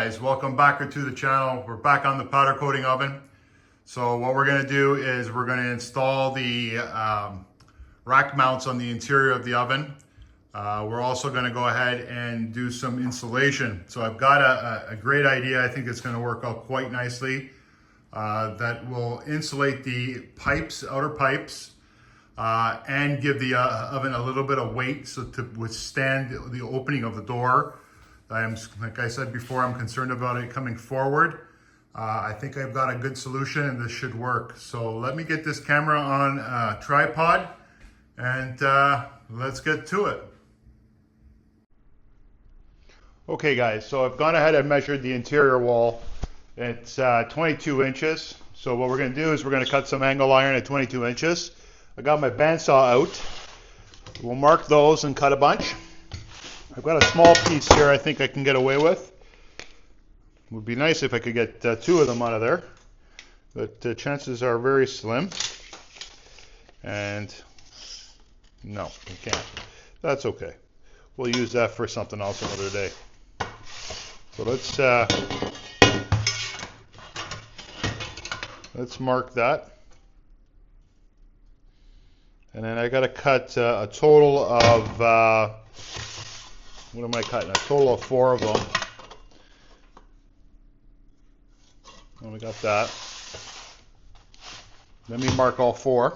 guys, welcome back to the channel. We're back on the powder coating oven. So what we're going to do is we're going to install the rack mounts on the interior of the oven. We're also going to go ahead and do some insulation. So I've got a great idea. I think it's going to work out quite nicely. That will insulate the pipes, outer pipes, and give the oven a little bit of weight so to withstand the opening of the door. Like I said before, I'm concerned about it coming forward. I think I've got a good solution and this should work. So let me get this camera on a tripod and let's get to it. Okay guys, so I've gone ahead and measured the interior wall. It's 22 inches. So what we're going to do is we're going to cut some angle iron at 22 inches. I got my bandsaw out. We'll mark those and cut a bunch. I've got a small piece here I think I can get away with. It would be nice if I could get two of them out of there, but the chances are very slim. And no, we can't. That's okay. We'll use that for something else another day. So let's mark that. And then I got to cut a total of what am I cutting? A total of 4 of them. And we got that. Let me mark all 4.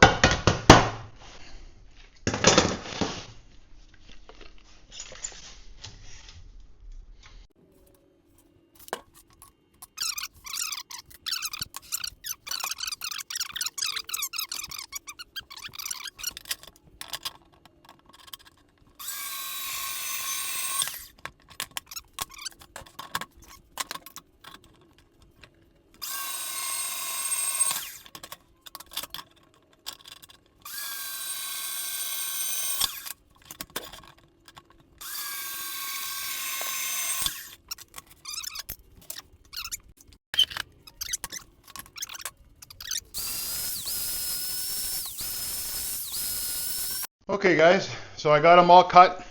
Okay guys, so I got them all cut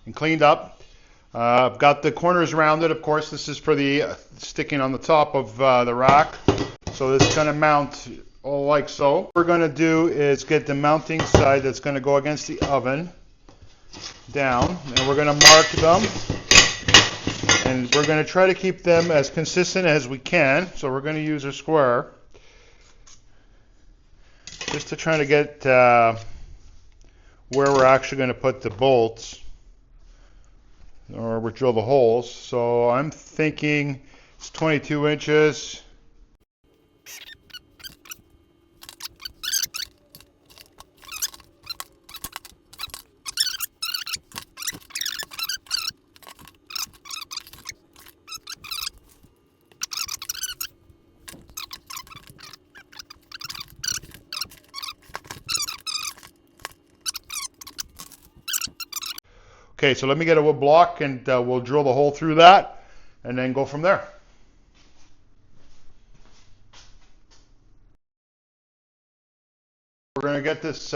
and cleaned up. I've got the corners rounded. Of course, this is for the sticking on the top of the rack. So this is going to mount all like so. What we're going to do is get the mounting side that's going to go against the oven down, and we're going to mark them. And we're going to try to keep them as consistent as we can. So we're going to use a square just to try to get where we're actually going to put the bolts, or we drill the holes. So I'm thinking it's 22 inches. Okay, so let me get a wood block and we'll drill the hole through that and then go from there. We're going to get this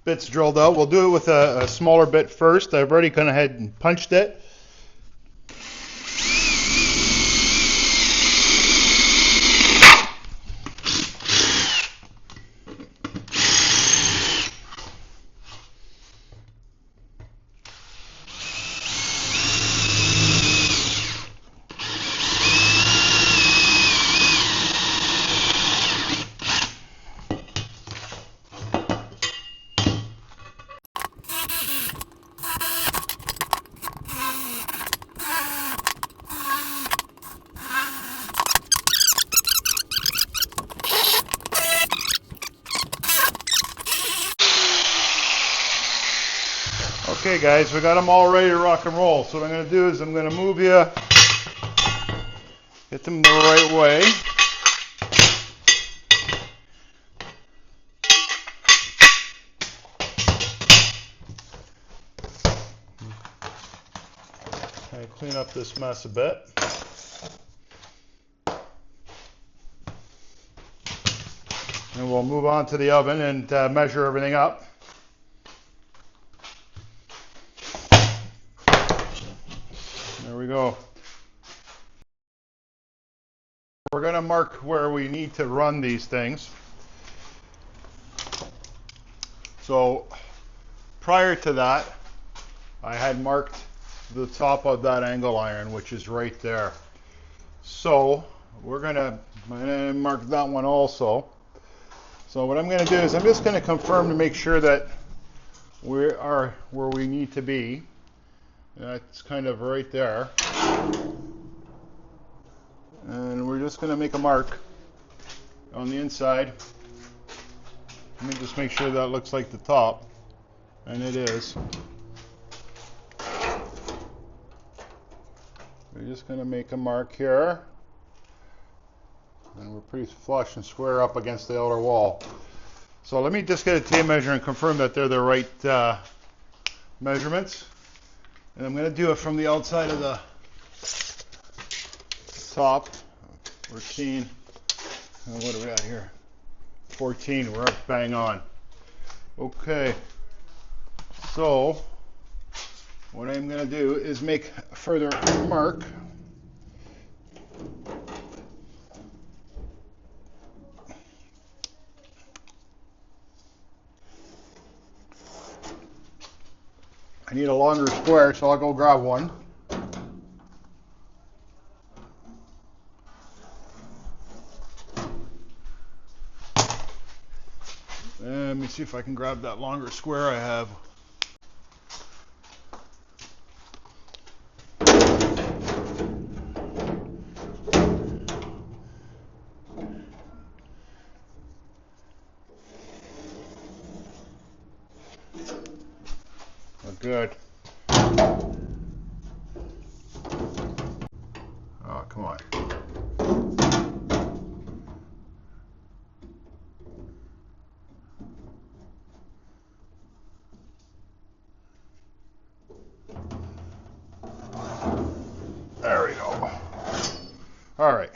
bits drilled out. We'll do it with a smaller bit first. I've already gone ahead and punched it. Okay guys, we got them all ready to rock and roll. So what I'm going to do is I'm going to move you, get them the right way. Kind of clean up this mess a bit. And we'll move on to the oven and measure everything up. There we go. we're going to mark where we need to run these things. So prior to that, I had marked the top of that angle iron, which is right there. So we're going to mark that one also. So what I'm going to do is I'm just going to confirm to make sure that we are where we need to be. That's kind of right there. And we're just going to make a mark on the inside. Let me just make sure that looks like the top. And it is. We're just going to make a mark here. And we're pretty flush and square up against the outer wall. So let me just get a tape measure and confirm that they're the right measurements. And I'm going to do it from the outside of the top. 14. What are we at here? 14. We're up bang on. Okay. So what I'm going to do is make a further mark. I need a longer square, so I'll go grab one. Let me see if I can grab that longer square I have. Good. Oh, come on. There we go. All right.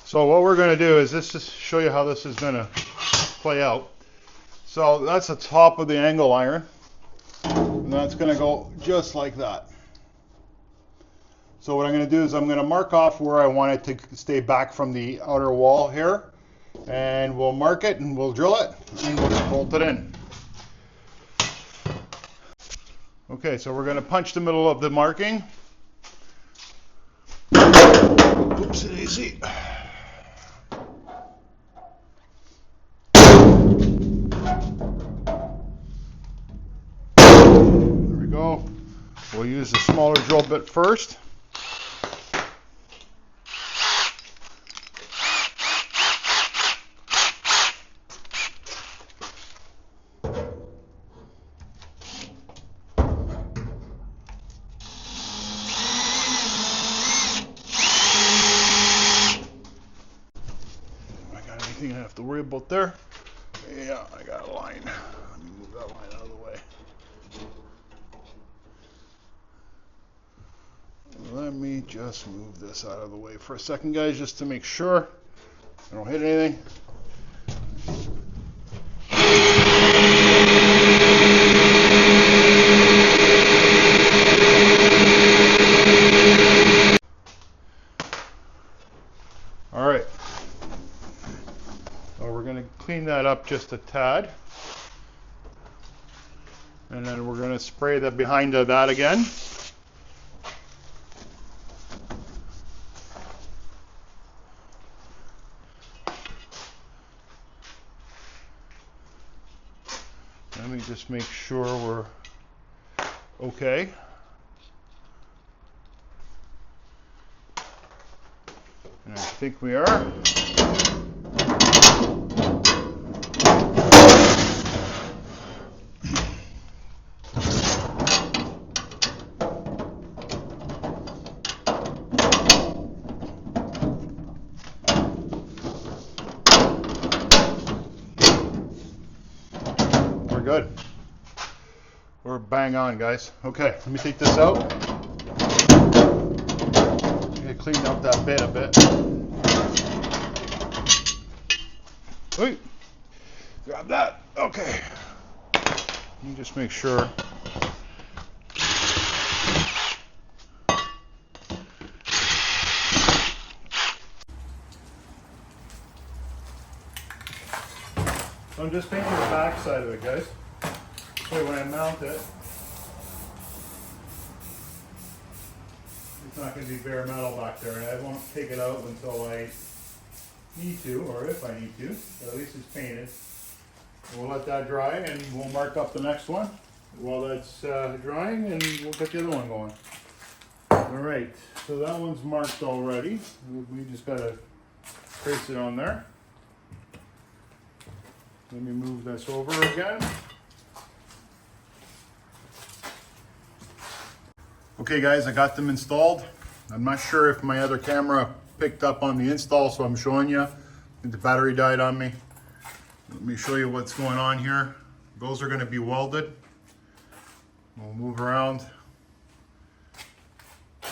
So what we're going to do is just show you how this is going to play out. So that's the top of the angle iron, and that's going to go just like that. So what I'm going to do is I'm going to mark off where I want it to stay back from the outer wall here, and we'll mark it and we'll drill it and we'll just bolt it in. Okay, so we're going to punch the middle of the marking. Oopsie-daisy. Go. We'll use the smaller drill bit first. I got anything I have to worry about there? Yeah, I got a line. Let me move that line out of the way. Let me just move this out of the way for a second, guys, just to make sure I don't hit anything. All right. So we're going to clean that up just a tad. And then we're going to spray the behind of that again. Let me just make sure we're okay. And I think we are. Good. We're bang on, guys. Okay, let me take this out. I'm gonna clean up that bit a bit. Wait. Grab that. Okay. Let me just make sure. So I'm just painting the back side of it, guys. So when I mount it, it's not going to be bare metal back there, and I won't take it out until I need to, or if I need to, but at least it's painted. We'll let that dry and we'll mark up the next one while that's drying, and we'll get the other one going. Alright, so that one's marked already. We just got to trace it on there. Let me move this over again. Okay guys, I got them installed. I'm not sure if my other camera picked up on the install, so I'm showing you. The battery died on me. Let me show you what's going on here. Those are going to be welded. We'll move around.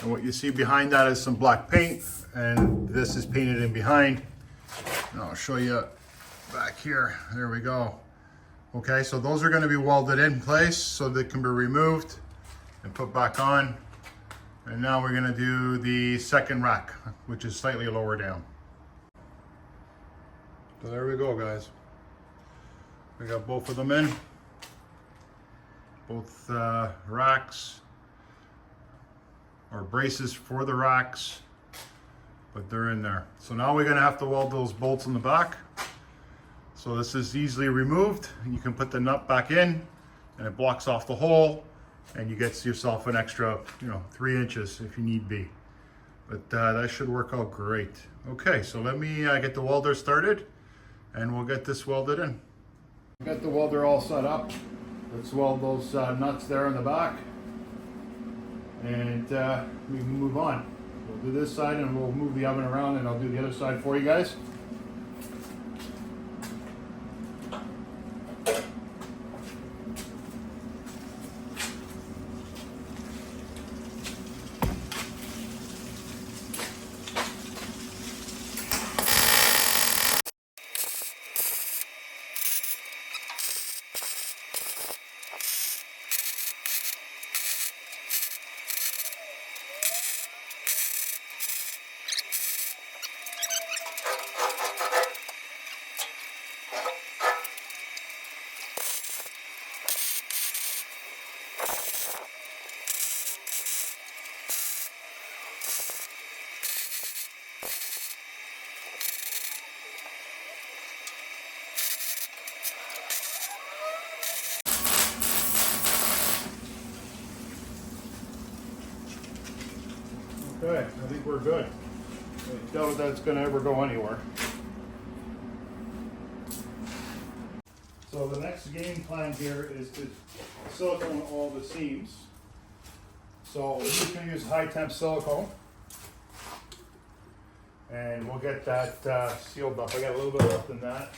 And what you see behind that is some black paint, and this is painted in behind. And I'll show you back here. There we go. Okay, so those are going to be welded in place so they can be removed and put back on. And now we're going to do the second rack, which is slightly lower down. So there we go, guys. We got both of them in. Both racks, or braces for the racks, but they're in there. So now we're going to have to weld those bolts in the back. So this is easily removed. You can put the nut back in and it blocks off the hole, and you get yourself an extra, 3 inches if you need be. But that should work out great. Okay, so let me get the welder started and we'll get this welded in. Got the welder all set up. Let's weld those nuts there in the back, and we can move on. We'll do this side and we'll move the oven around, and I'll do the other side for you guys. Okay, I think we're good. I doubt that's going to ever go anywhere. So the next game plan here is to silicone all the seams. So you can use high temp silicone, and we'll get that sealed up. I got a little bit left in that.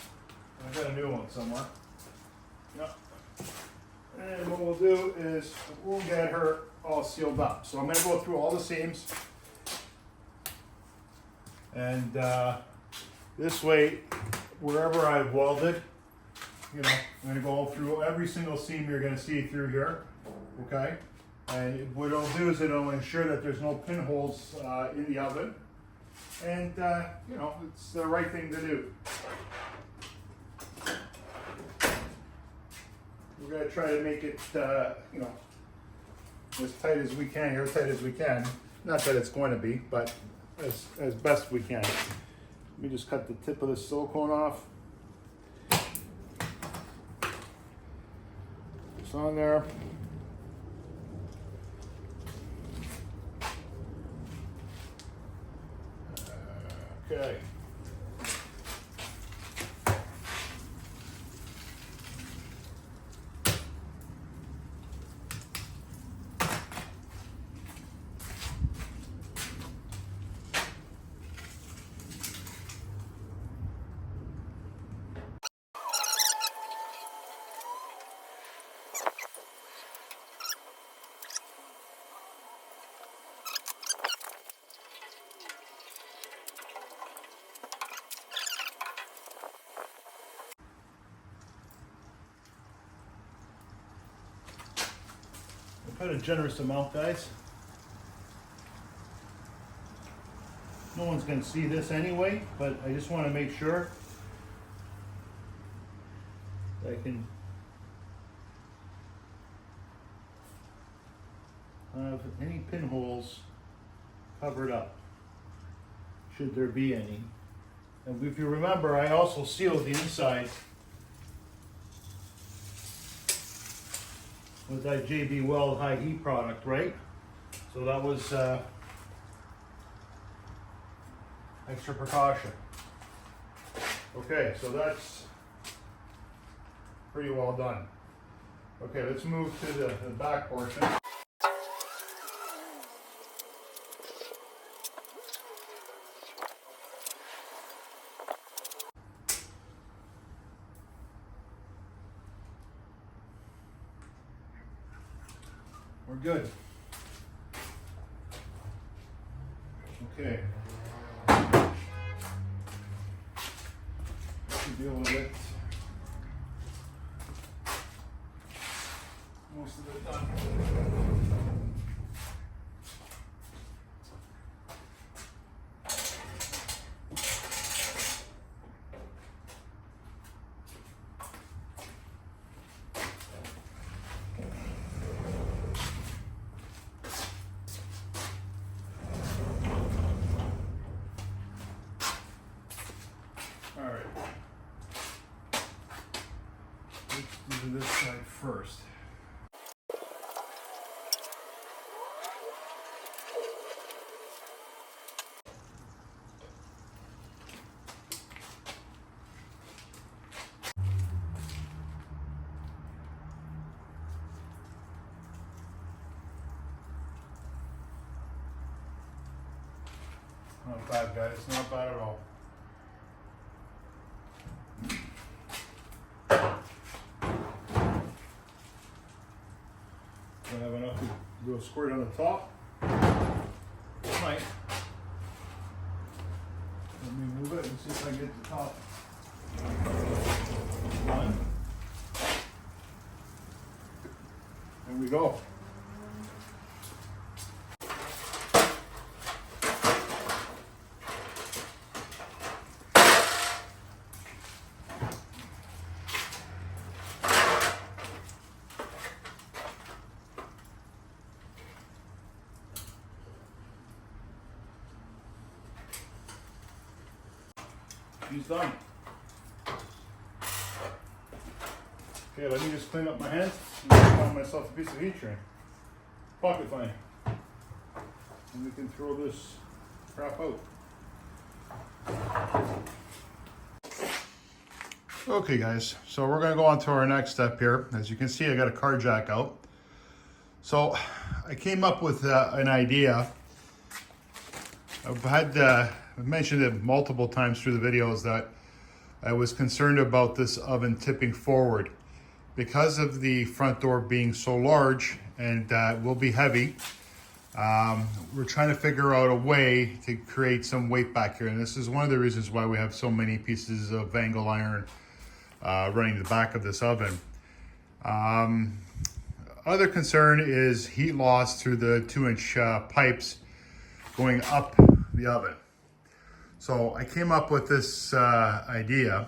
I got a new one somewhere. Yep. And what we'll do is we'll get her all sealed up. So I'm going to go through all the seams. And this way, wherever I've welded, I'm going to go through every single seam you're going to see through here, okay? And what it'll do is it'll ensure that there's no pinholes in the oven. And, it's the right thing to do. We're going to try to make it, as tight as we can, airtight as we can. Not that it's going to be, but as best we can. Let me just cut the tip of the silicone off. It's on there. Okay. Put a generous amount, guys. No one's going to see this anyway, but I just want to make sure. I can have any pinholes covered up, should there be any. And if you remember, I also sealed the inside with that JB Weld high heat product, right? So that was extra precaution. Okay, so that's pretty well done. Okay, let's move to the back portion. We're good. Okay. Should be able to get most of it done. All right. Let's do this side first. Not bad, guys. Not bad at all. I have enough to do a squirt on the top. Might. Let me move it and see if I get the top. One. There we go. He's done. Okay, let me just clean up my hands and find myself a piece of heat shrink. Pocket finder. And we can throw this crap out. Okay guys, so we're gonna go on to our next step here. As you can see, I got a car jack out. So I came up with an idea. I've mentioned it multiple times through the videos that I was concerned about this oven tipping forward. Because of the front door being so large and will be heavy, we're trying to figure out a way to create some weight back here. And this is one of the reasons why we have so many pieces of angle iron running the back of this oven. Other concern is heat loss through the 2-inch pipes going up the oven. So I came up with this idea,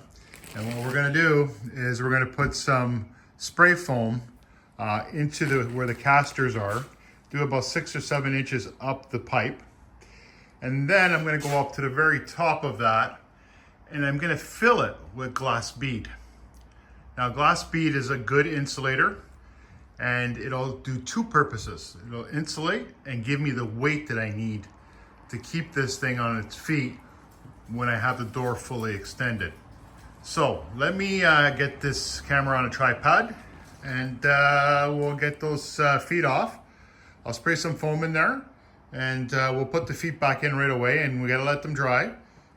and what we're gonna do is we're gonna put some spray foam into where the casters are, do about 6 or 7 inches up the pipe. And then I'm gonna go up to the very top of that, and I'm gonna fill it with glass bead. Now glass bead is a good insulator, and it'll do two purposes. It'll insulate and give me the weight that I need to keep this thing on its feet when I have the door fully extended. So let me get this camera on a tripod, and we'll get those feet off. I'll spray some foam in there, and we'll put the feet back in right away, and we gotta let them dry.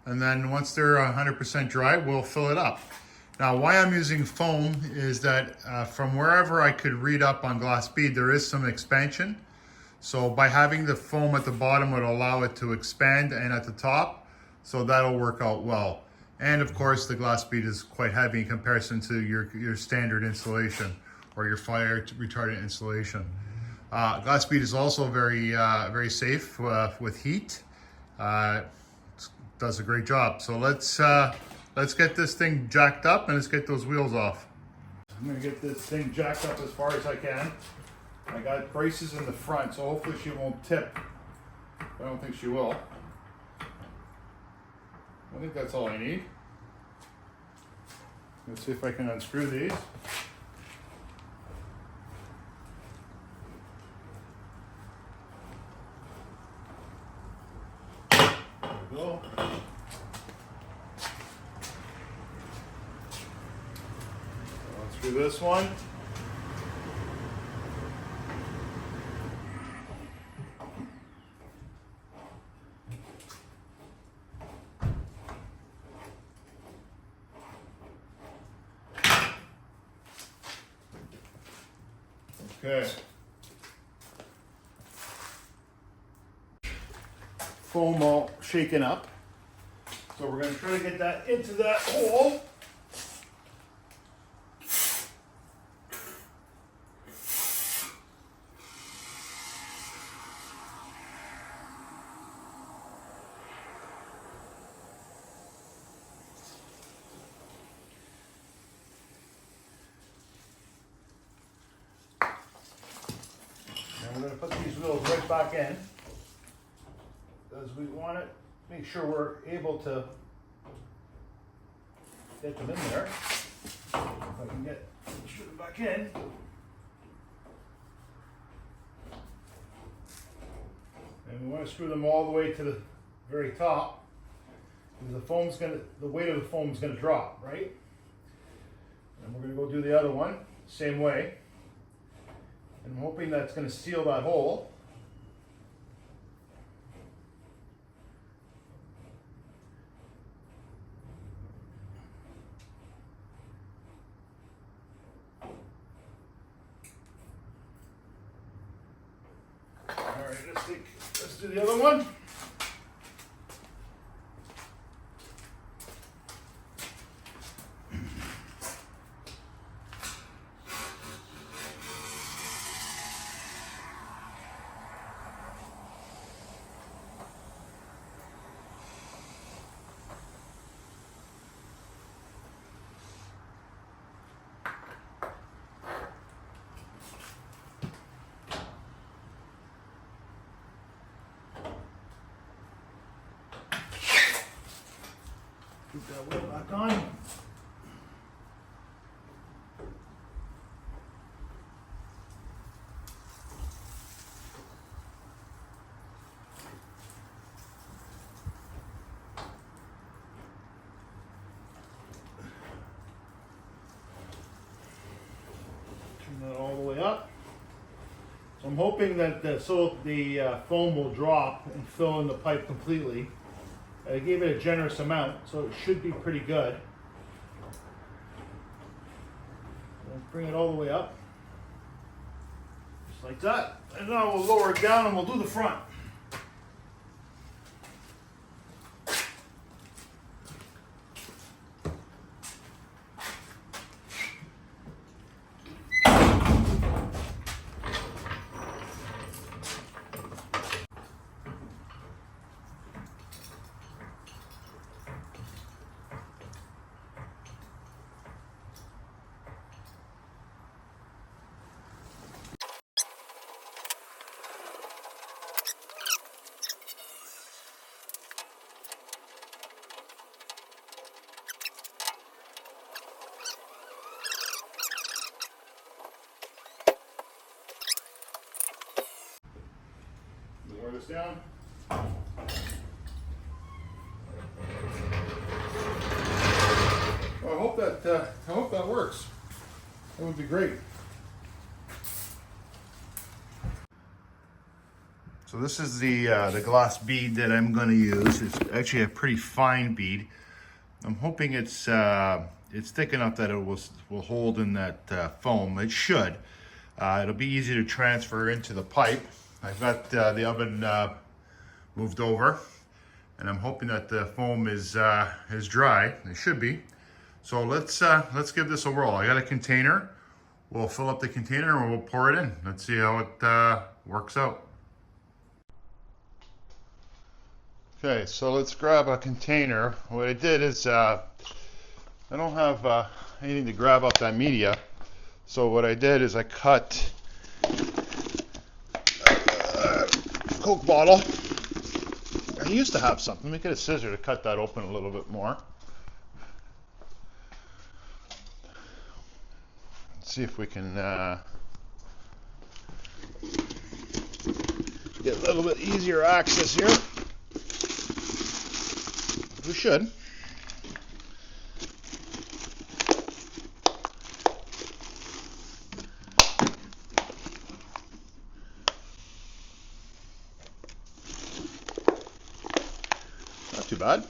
And then once they're 100% dry, we'll fill it up. Now, why I'm using foam is that from wherever I could read up on glass bead, there is some expansion. So by having the foam at the bottom would allow it to expand, and at the top, so that'll work out well. And of course, the glass bead is quite heavy in comparison to your standard insulation or your fire retardant insulation. Glass bead is also very, very safe with heat. Does a great job. So let's get this thing jacked up and let's get those wheels off. I'm gonna get this thing jacked up as far as I can. I got braces in the front, so hopefully she won't tip. I don't think she will. I think that's all I need. Let's see if I can unscrew these. There we go. Unscrew this one. Okay. Foam all shaken up. So we're going to try to get that into that hole. And we're going to put these wheels right back in, because we want to make sure we're able to get them in there. If I can get them back in. And we want to screw them all the way to the very top, because the weight of the foam is going to drop, right? And we're going to go do the other one, same way. And I'm hoping that's going to seal that hole. All right, let's do the other one. Put that wheel back on. Turn that all the way up. So I'm hoping that the foam will drop and fill in the pipe completely. I gave it a generous amount, so it should be pretty good. Let's bring it all the way up. Just like that. And now we'll lower it down and we'll do the front. Lower this down. Well, I hope that works. That would be great. So this is the glass bead that I'm going to use. It's actually a pretty fine bead. I'm hoping it's thick enough that it will hold in that foam. It should. It'll be easy to transfer into the pipe. I've got the oven moved over, and I'm hoping that the foam is dry. It should be. So let's give this a whirl. I got a container. We'll fill up the container and we'll pour it in. Let's see how it works out. Okay, so let's grab a container. What I did is I don't have anything to grab up that media, So what I did is I cut a Coke bottle. I used to have something. Let me get a scissor to cut that open a little bit more. Let's see if we can get a little bit easier access here. We should. Not too bad.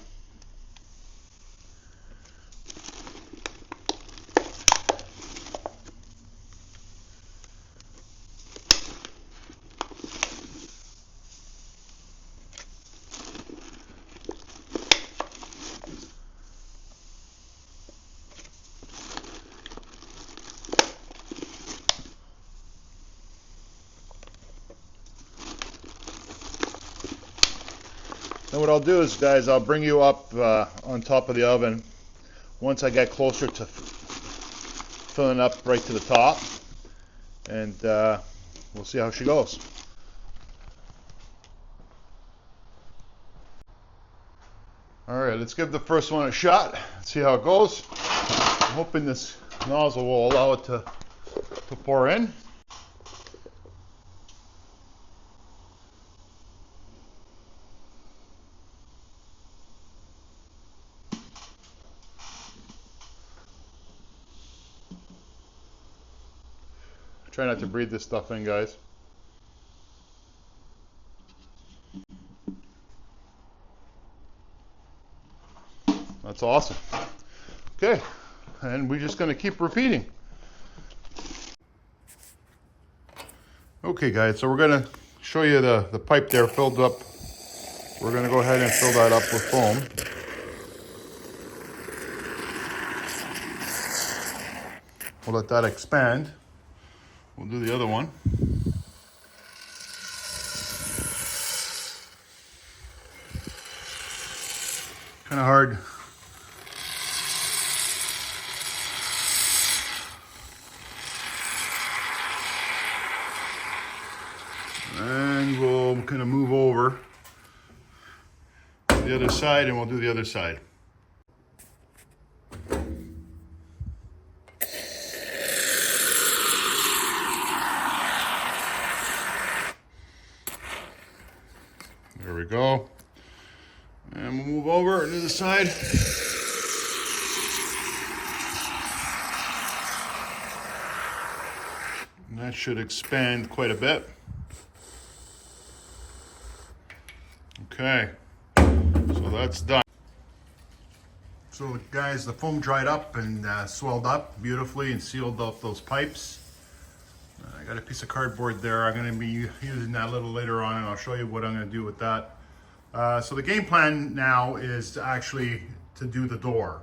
And what I'll do is, guys, I'll bring you up on top of the oven once I get closer to filling up right to the top, and we'll see how she goes. All right, let's give the first one a shot, see how it goes. I'm hoping this nozzle will allow it to pour in. Try not to breathe this stuff in, guys. That's awesome. Okay, and we're just going to keep repeating. Okay, guys, so we're going to show you the pipe there filled up. We're going to go ahead and fill that up with foam. We'll let that expand. We'll do the other one. Kind of hard. And we'll kind of move over to the other side, and we'll do the other side. There we go. And we'll move over to the side. And that should expand quite a bit. Okay, so that's done. So guys, the foam dried up and swelled up beautifully and sealed up those pipes. I got a piece of cardboard there. I'm going to be using that a little later on, and I'll show you what I'm going to do with that. So the game plan now is actually to do the door.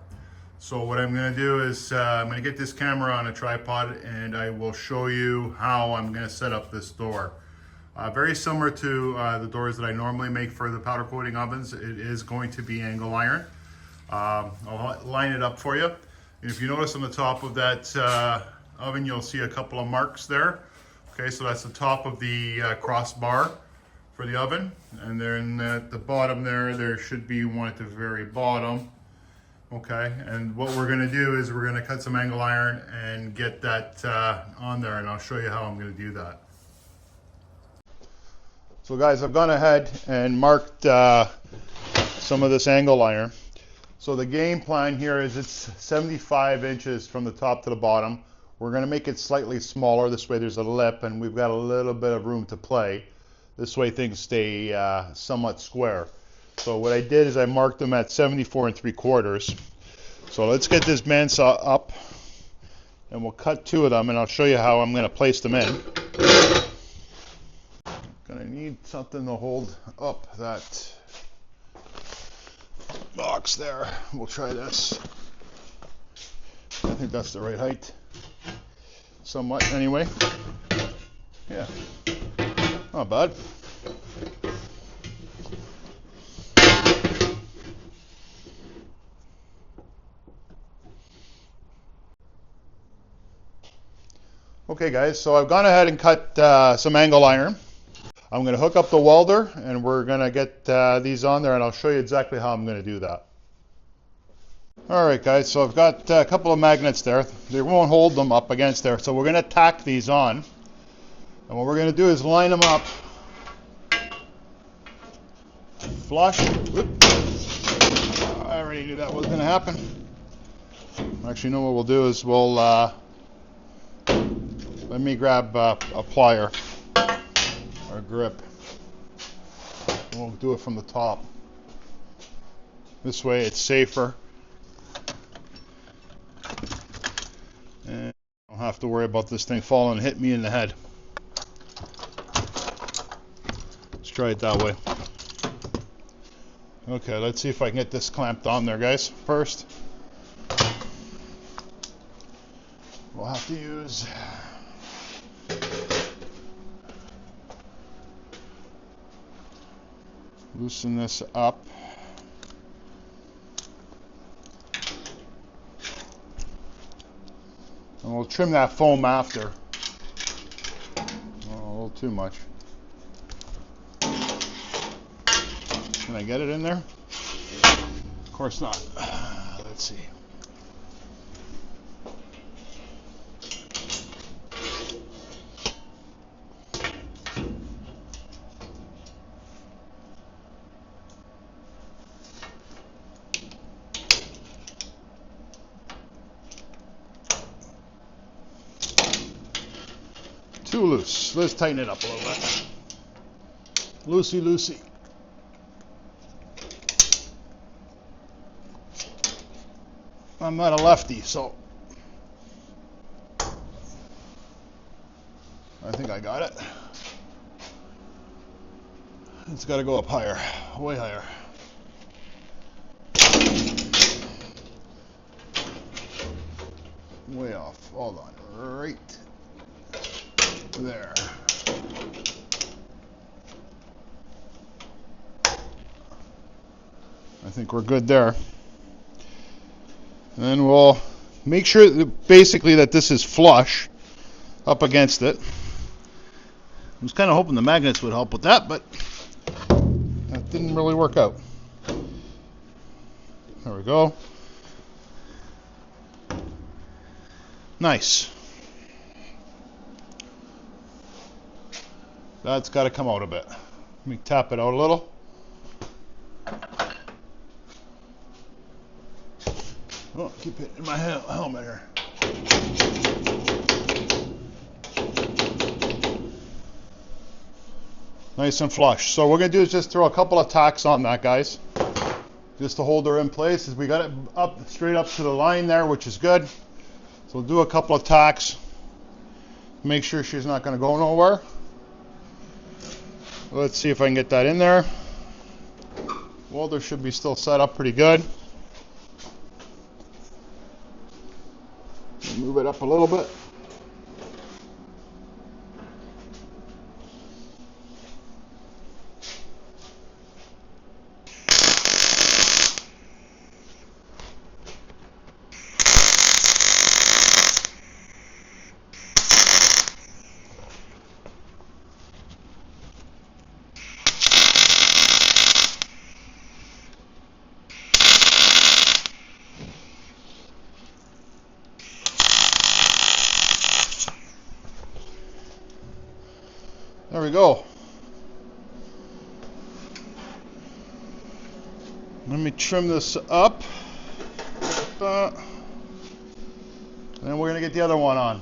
So what I'm going to do is I'm going to get this camera on a tripod, and I will show you how I'm going to set up this door. Very similar to the doors that I normally make for the powder coating ovens. It is going to be angle iron. I'll line it up for you. And if you notice on the top of that oven, you'll see a couple of marks there. Okay, so that's the top of the crossbar for the oven. And then at the bottom there should be one at the very bottom. Okay, and what we're gonna do is we're gonna cut some angle iron and get that on there, and I'll show you how I'm gonna do that. So guys, I've gone ahead and marked some of this angle iron. So the game plan here is it's 75 inches from the top to the bottom. We're going to make it slightly smaller. This way there's a lip and we've got a little bit of room to play. This way things stay somewhat square. So what I did is I marked them at 74 3/4. So let's get this bandsaw up and we'll cut two of them, and I'll show you how I'm going to place them in. Going to need something to hold up that box there. We'll try this. I think that's the right height. Somewhat, anyway. Yeah. Not bad. Okay guys, so I've gone ahead and cut some angle iron. I'm going to hook up the welder and we're going to get these on there, and I'll show you exactly how I'm going to do that. Alright guys, so I've got a couple of magnets there. They won't hold them up against there, so we're going to tack these on. And what we're going to do is line them up flush. Whoop. I already knew that was going to happen. Actually, you know what we'll do is we'll let me grab a plier or grip. And we'll do it from the top. This way it's safer. And I don't have to worry about this thing falling and hit me in the head. Let's try it that way. Okay, let's see if I can get this clamped on there, guys. First, we'll have to use loosen this up. And we'll trim that foam after. Oh, a little too much. Can I get it in there? Of course not. Let's see. Too loose. Let's tighten it up a little bit. Loosey, loosey. I'm not a lefty, so I think I got it. It's got to go up higher, way higher. Way off. Hold on. Right there. I think we're good there. And then we'll make sure that basically that this is flush up against it. I was kind of hoping the magnets would help with that, but that didn't really work out. There we go. Nice. That's got to come out a bit. Let me tap it out a little. Oh, keep it in my helmet here. Nice and flush. So what we're going to do is just throw a couple of tacks on that, guys. Just to hold her in place. As we got it up straight up to the line there, which is good. So we'll do a couple of tacks. Make sure she's not going to go nowhere. Let's see if I can get that in there. Welder should be still set up pretty good. Move it up a little bit. There we go. Let me trim this up. And then we're going to get the other one on.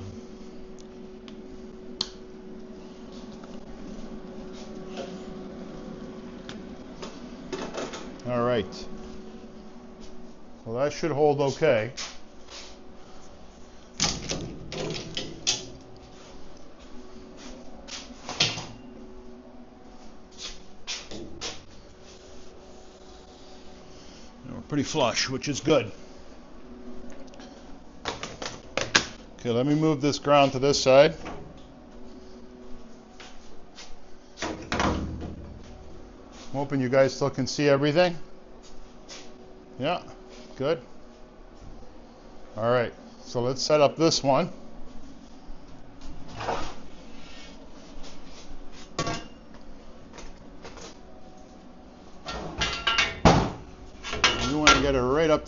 All right. Well, that should hold okay. Pretty flush, which is good. Okay, let me move this ground to this side. I'm hoping you guys still can see everything. Yeah, good. All right, so let's set up this one.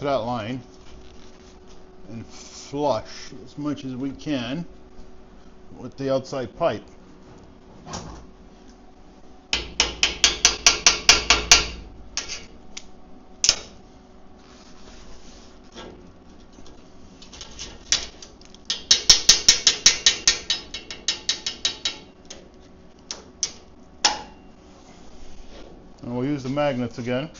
to that line and flush as much as we can with the outside pipe. And we'll use the magnets again.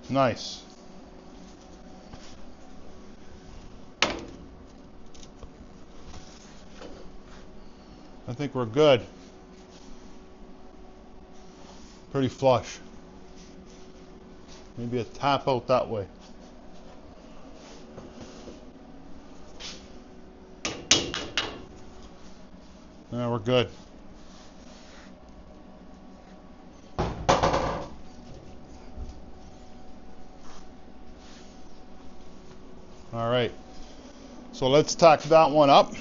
Nice. I think we're good. Pretty flush. Maybe a tap out that way. Yeah, we're good. All right. So let's tack that one up.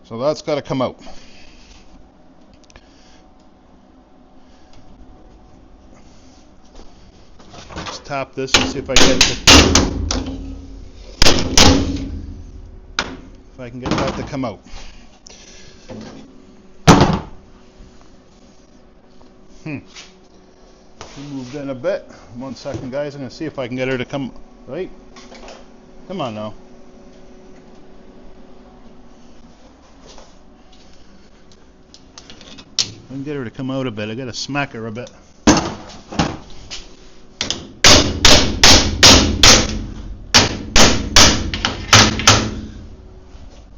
So that's got to come out. Let's tap this and see if I can get that to come out. She moved in a bit. 1 second, guys. I'm gonna see if I can get her to come. Right? Come on now. I can get her to come out a bit. I gotta smack her a bit.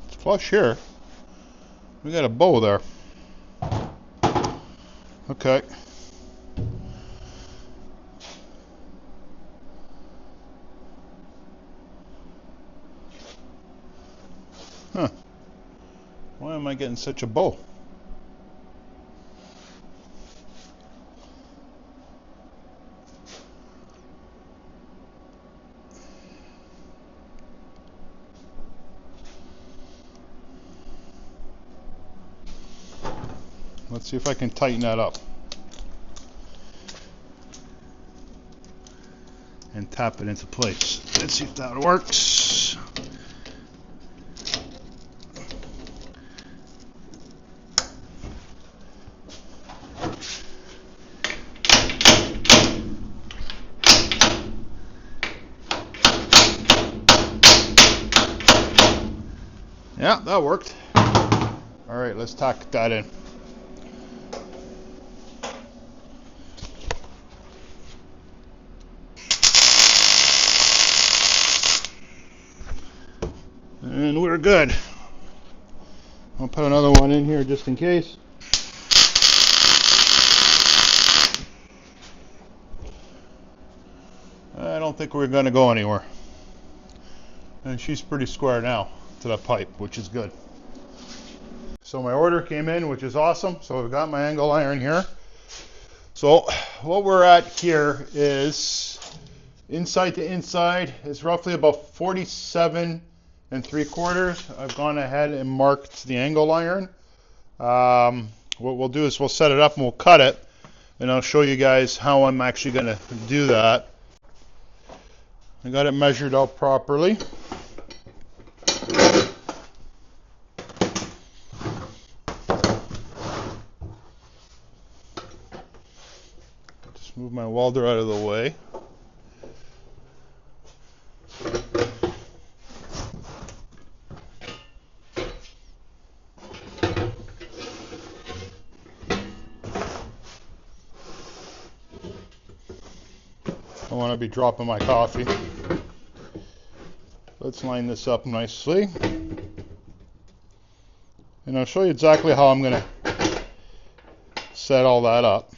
It's flush here. We got a bow there. Okay. Huh. Why am I getting such a bow? Let's see if I can tighten that up and tap it into place. Let's see if that works. Yeah, that worked. All right, let's tack that in. And we're good. I'll put another one in here just in case. I don't think we're going to go anywhere. And she's pretty square now to that pipe, which is good. So my order came in, which is awesome. So I've got my angle iron here. So what we're at here is inside to inside is roughly about 47 3/4. I've gone ahead and marked the angle iron. What we'll do is we'll set it up and we'll cut it, and I'll show you guys how I'm actually going to do that. I got it measured out properly. Just move my welder out of the way. don't want to be dropping my coffee. Let's line this up nicely. And I'll show you exactly how I'm going to set all that up.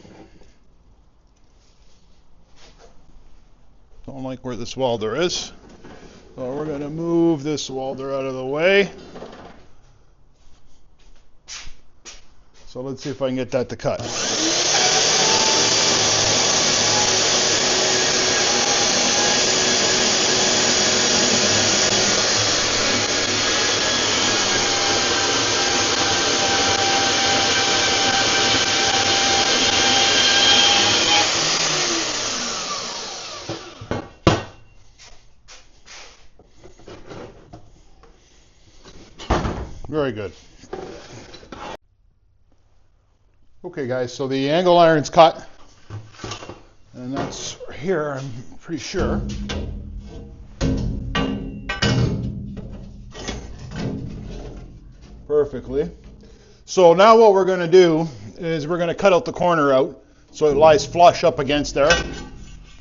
Don't like where this welder is. So we're going to move this welder out of the way. So let's see if I can get that to cut. Very good. Okay guys, so the angle iron's cut, and that's here, I'm pretty sure. Perfectly. So now what we're going to do is we're going to cut out the corner out so it lies flush up against there,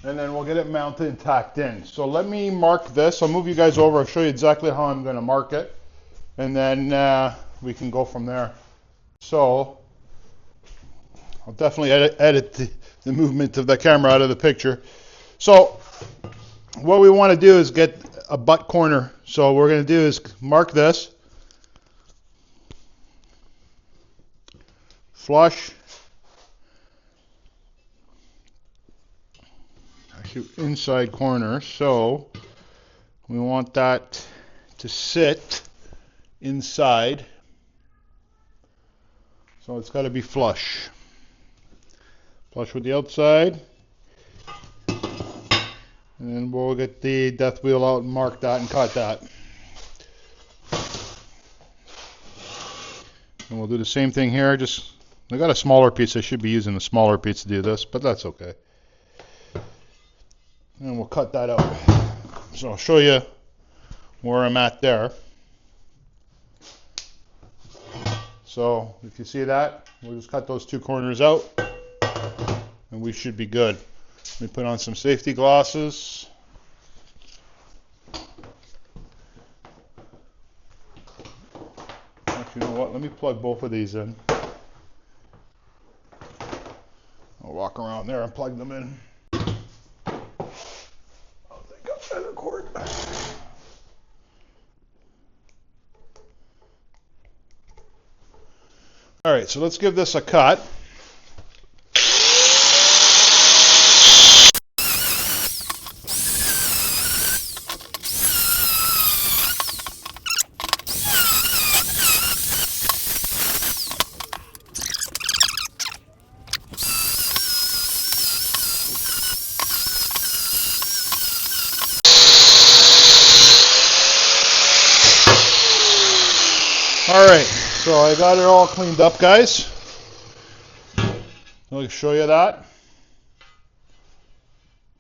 and then we'll get it mounted and tacked in. So let me mark this. I'll move you guys over. I'll show you exactly how I'm going to mark it, and then we can go from there. So I'll definitely edit the movement of the camera out of the picture. So what we want to do is get a butt corner. So what we're going to do is mark this flush, actually inside corner. So we want that to sit inside. So it's got to be flush. Flush with the outside. And then we'll get the death wheel out and mark that and cut that. And we'll do the same thing here. I got a smaller piece. I should be using the smaller piece to do this, but that's okay. And we'll cut that out. So I'll show you where I'm at there. So if you see that, we'll just cut those two corners out and we should be good. Let me put on some safety glasses. Actually, you know what? Let me plug both of these in. I'll walk around there and plug them in. I'll take a better cord. All right, so let's give this a cut. All right, so I got it all cleaned up, guys. I'll show you that.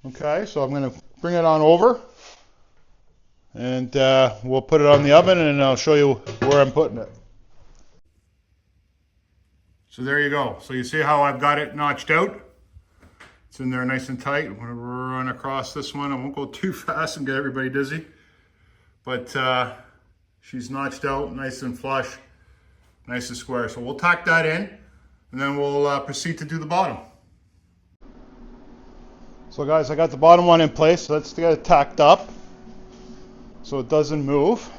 Okay, so I'm going to bring it on over, and we'll put it on the oven, and I'll show you where I'm putting it. So there you go. So you see how I've got it notched out? It's in there nice and tight. I'm going to run across this one. I won't go too fast and get everybody dizzy. But she's notched out nice and flush, nice and square. So we'll tack that in, and then we'll proceed to do the bottom. So guys, I got the bottom one in place. So let's get it tacked up so it doesn't move.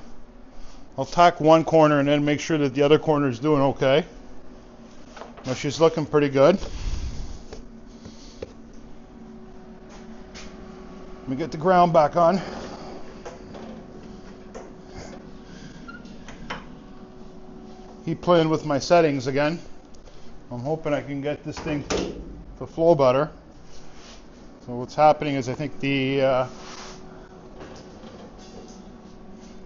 I'll tack one corner and then make sure that the other corner is doing okay. Now she's looking pretty good. Let me get the ground back on. Keep playing with my settings again. I'm hoping I can get this thing to flow better. So what's happening is I think the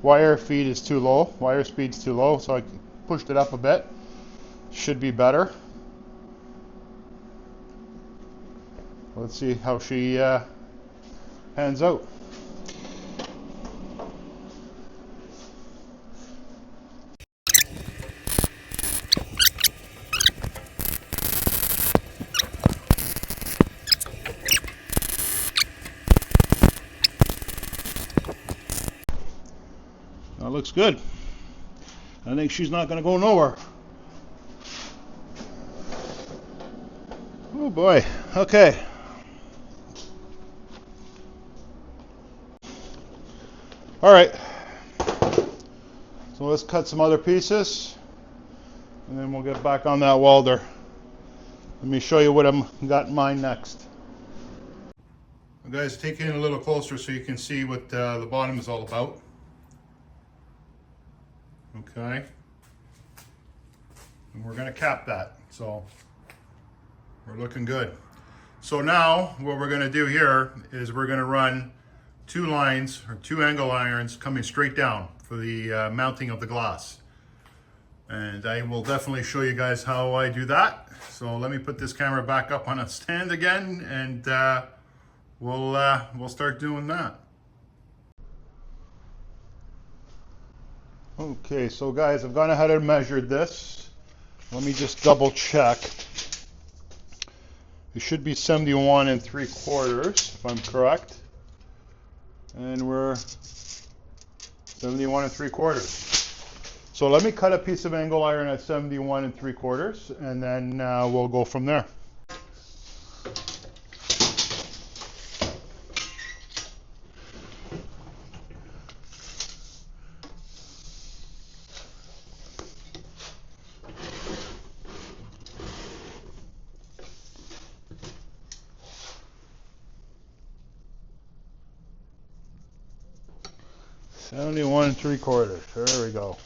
wire feed is too low. Wire speed's too low, so I pushed it up a bit. Should be better. Let's see how she pans out. That looks good. I think she's not going to go nowhere. Oh boy. Okay. All right. So let's cut some other pieces, and then we'll get back on that welder. Let me show you what I've got in mind next. Well, guys, take it in a little closer so you can see what the bottom is all about. Okay. And we're going to cap that, so we're looking good. So now what we're going to do here is we're going to run 2 lines or 2 angle irons coming straight down for the mounting of the glass. And I will definitely show you guys how I do that. So let me put this camera back up on a stand again, and we'll start doing that. Okay, so guys, I've gone ahead and measured this. Let me just double check. It should be 71 3/4, if I'm correct. And we're 71 3/4. So let me cut a piece of angle iron at 71 3/4, and then we'll go from there. $71 3/4. There we go.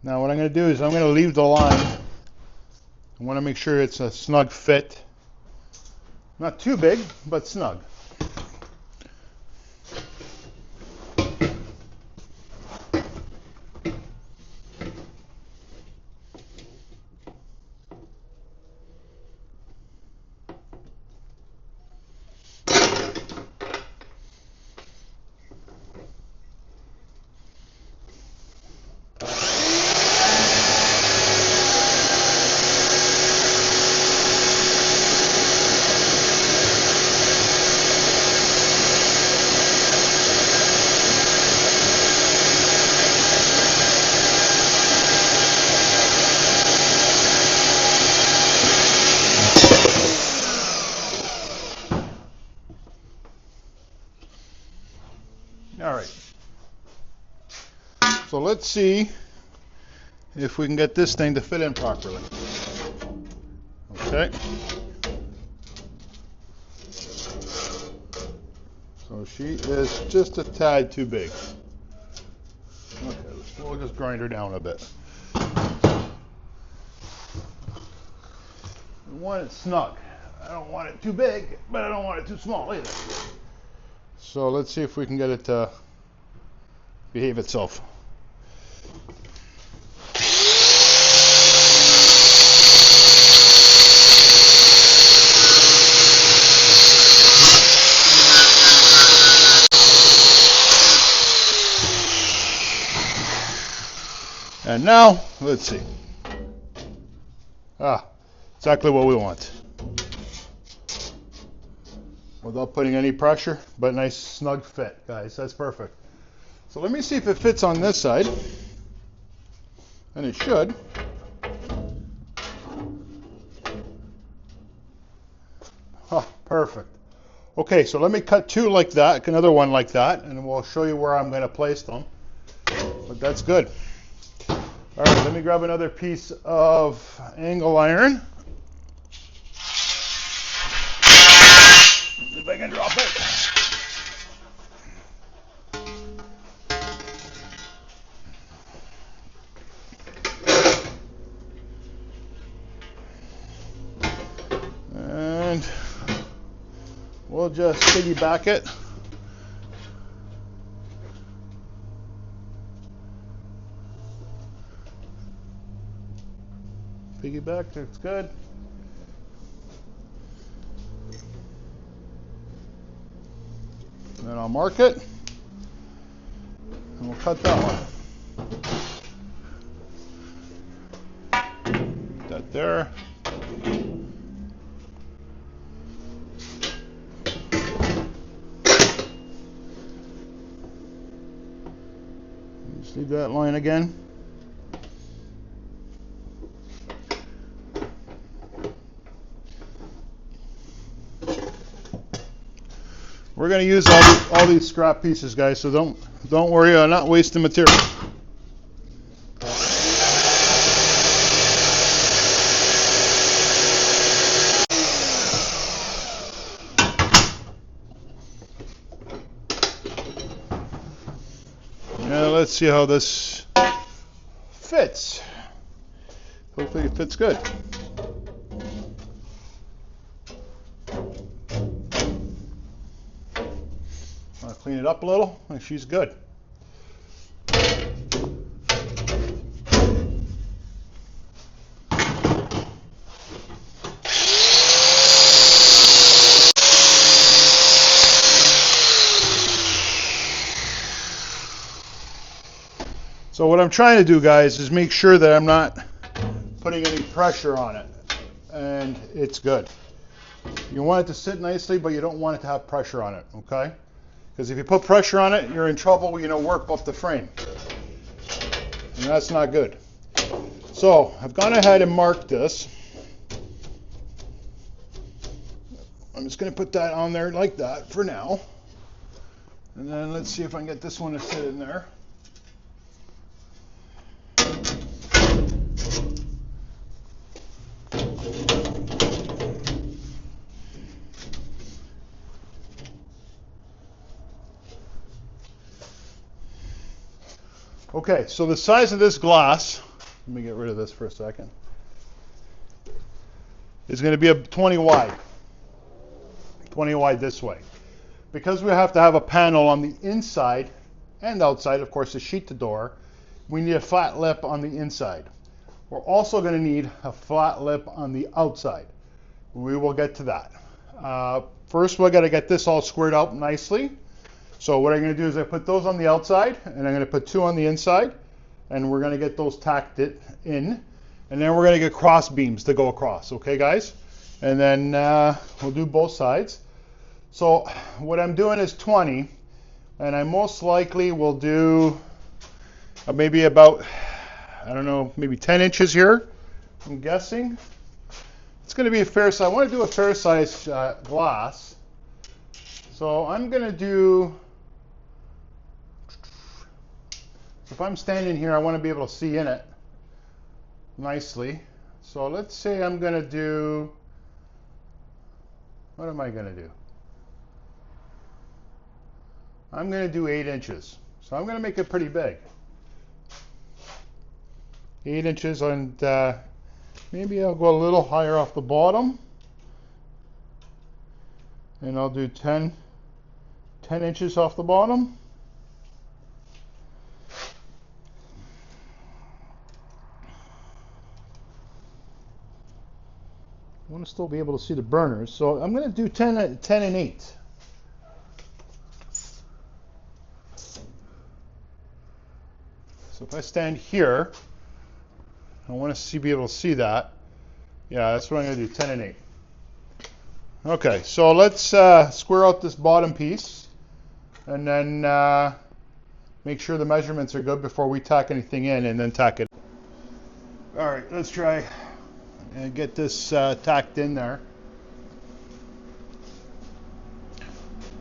Now what I'm going to do is I'm going to leave the line. I want to make sure it's a snug fit. Not too big, but snug. All right. So let's see if we can get this thing to fit in properly. Okay. So she is just a tad too big. Okay, we'll just grind her down a bit. I want it snug. I don't want it too big, but I don't want it too small either. So let's see if we can get it to behave itself. And now, let's see. Exactly what we want. Without putting any pressure, but nice snug fit, guys. That's perfect. So let me see if it fits on this side. And it should. Perfect. Okay, so let me cut 2 like that, another one like that, and we'll show you where I'm going to place them. But that's good. All right, let me grab another piece of angle iron. If I can drop it. And we'll just piggyback it. Piggyback, that's good. Then I'll mark it, and we'll cut that one. there. Just leave that line again. We're going to use all these scrap pieces, guys, so don't worry, I'm not wasting material. Now let's see how this fits. Hopefully it fits good. I'll clean it up a little, and she's good. So what I'm trying to do, guys, is make sure that I'm not putting any pressure on it, and it's good. You want it to sit nicely, but you don't want it to have pressure on it, okay? Because if you put pressure on it, you're in trouble, work up the frame. And that's not good. So I've gone ahead and marked this. I'm just going to put that on there like that for now. And then let's see if I can get this one to fit in there. Okay, so the size of this glass, let me get rid of this for a second, is going to be a 20 wide. 20 wide this way. Because we have to have a panel on the inside and outside, of course, to sheet the door, we need a flat lip on the inside. We're also going to need a flat lip on the outside. We will get to that. First, we're going to get this all squared out nicely. So what I'm going to do is I put those on the outside, and I'm going to put two on the inside, and we're going to get those tacked in, and then we're going to get cross beams to go across, okay, guys? And then we'll do both sides. So what I'm doing is 20, and I most likely will do maybe about, I don't know, maybe 10 inches here, I'm guessing. It's going to be a fair size. I want to do a fair size glass. So I'm going to do, if I'm standing here, I want to be able to see in it nicely. So let's say I'm going to do, what am I going to do? I'm going to do 8 inches. So I'm going to make it pretty big. 8 inches, and maybe I'll go a little higher off the bottom. And I'll do 10 inches off the bottom. I want to still be able to see the burners, so I'm going to do 10 and 8. So if I stand here, I want to be able to see that. Yeah, that's what I'm going to do, 10 and 8. Okay, so let's square out this bottom piece, and then make sure the measurements are good before we tack anything in, and then tack it. All right, let's try and get this tacked in there.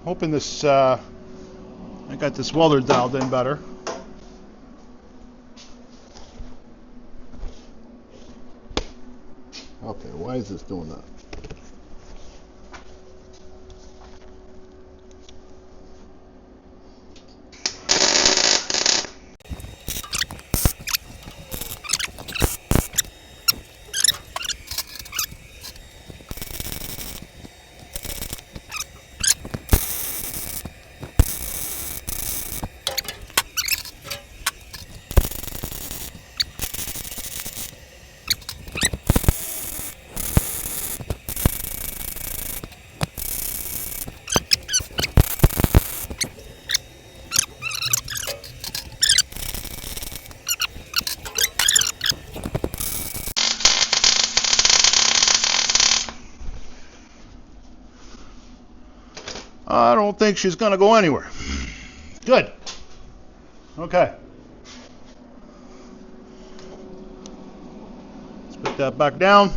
Hoping this, I got this welder dialed in better. Okay, why is this doing that? I don't think she's going to go anywhere. Good. Okay. Let's put that back down.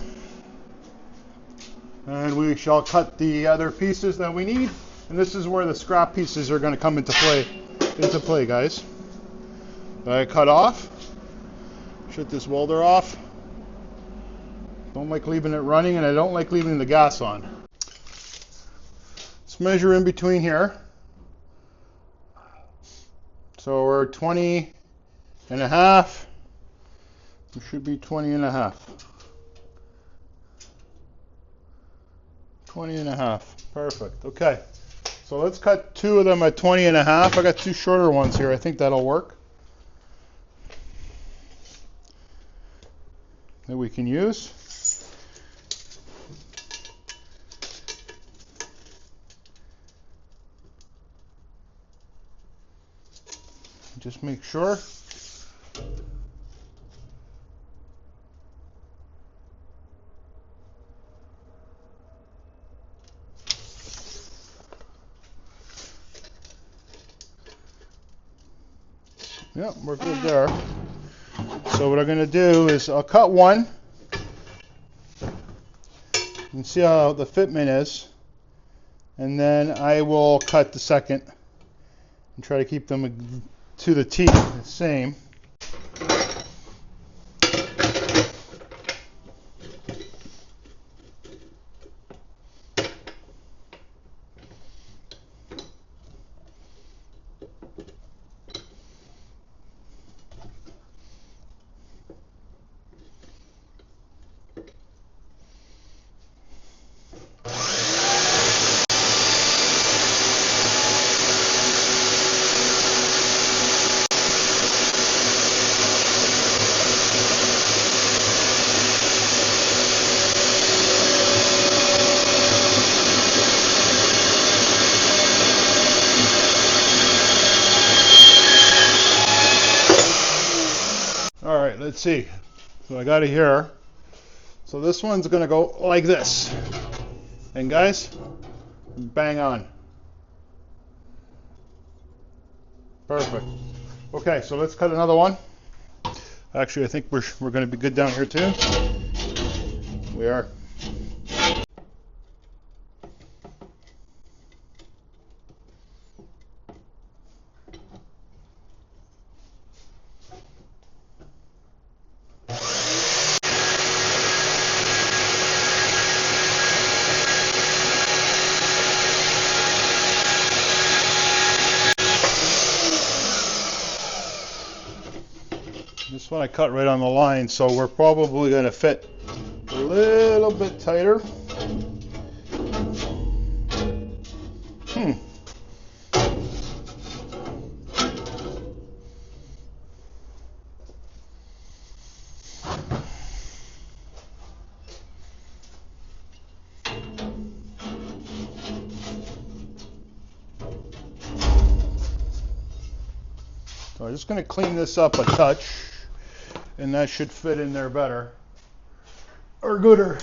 And we shall cut the other pieces that we need. And this is where the scrap pieces are going to come into play, guys. I cut off. Shut this welder off. Don't like leaving it running, and I don't like leaving the gas on. Let's measure in between here. So we're 20 and a half. It should be 20 and a half. 20 and a half. Perfect. Okay. So let's cut two of them at 20 and a half. I got two shorter ones here. I think that'll work. That we can use. Just make sure. Yep, we're good there. So what I'm going to do is I'll cut one and see how the fitment is, and then I will cut the second and try to keep them to the T the same. Alright, let's see. So I got it here. So this one's going to go like this. And guys, bang on. Perfect. Okay, so let's cut another one. Actually, I think we're going to be good down here too. We are. This one I cut right on the line, so we're probably going to fit a little bit tighter. So I'm just going to clean this up a touch, and that should fit in there better or gooder.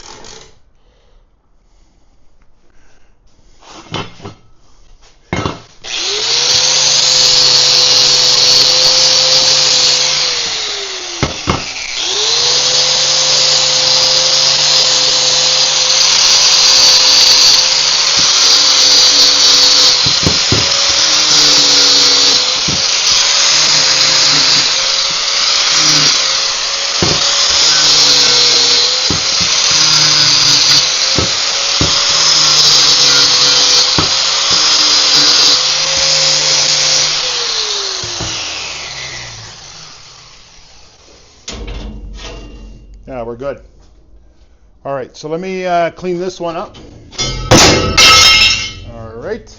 Yeah, we're good. All right, so let me clean this one up. All right.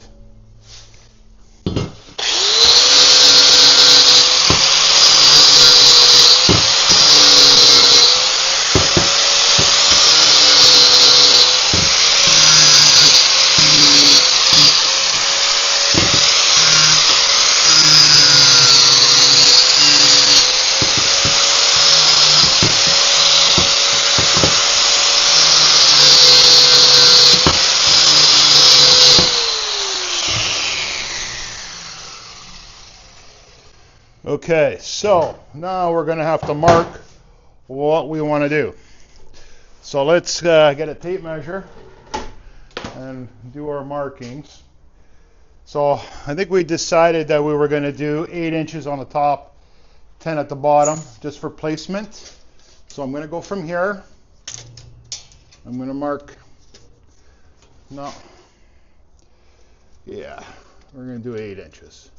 Okay, so now we're going to have to mark what we want to do. So let's get a tape measure and do our markings. So I think we decided that we were going to do 8 inches on the top, 10 at the bottom, just for placement. So I'm going to go from here. I'm going to mark, no, yeah, we're going to do 8 inches.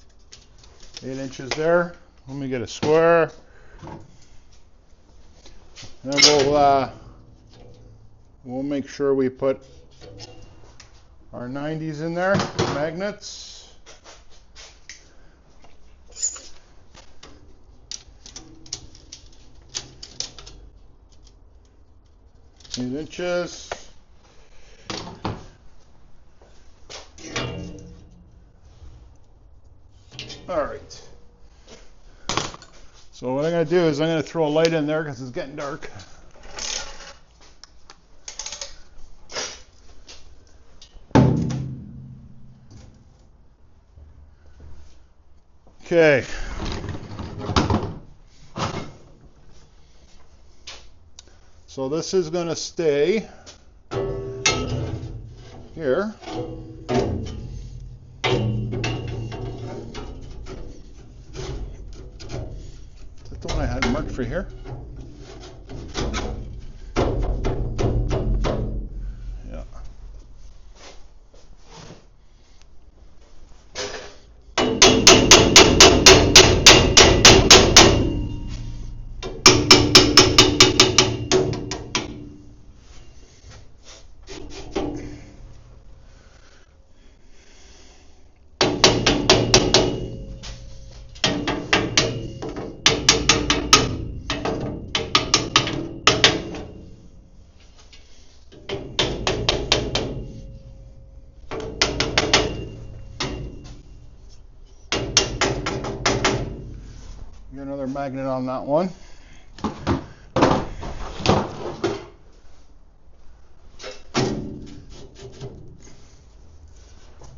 8 inches there. Let me get a square. And we'll make sure we put our 90s in there, magnets. Eight inches. All right. So what I'm going to do is I'm going to throw a light in there because it's getting dark. Okay. So this is going to stay here. Is that the one I had marked for here? Yeah. Get another magnet on that one.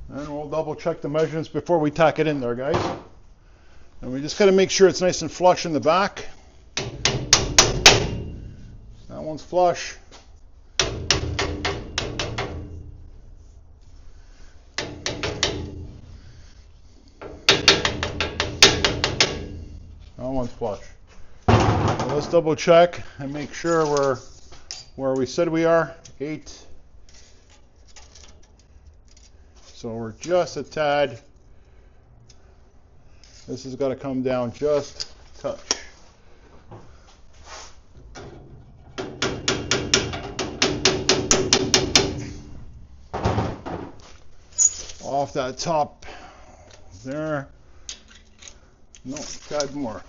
And we'll double check the measurements before we tack it in there, guys. And we just got to make sure it's nice and flush in the back. That one's flush. That one's flush. So let's double check and make sure we're where we said we are. 8. So we're just a tad. This has got to come down just a touch. Off that top there. No, tad more.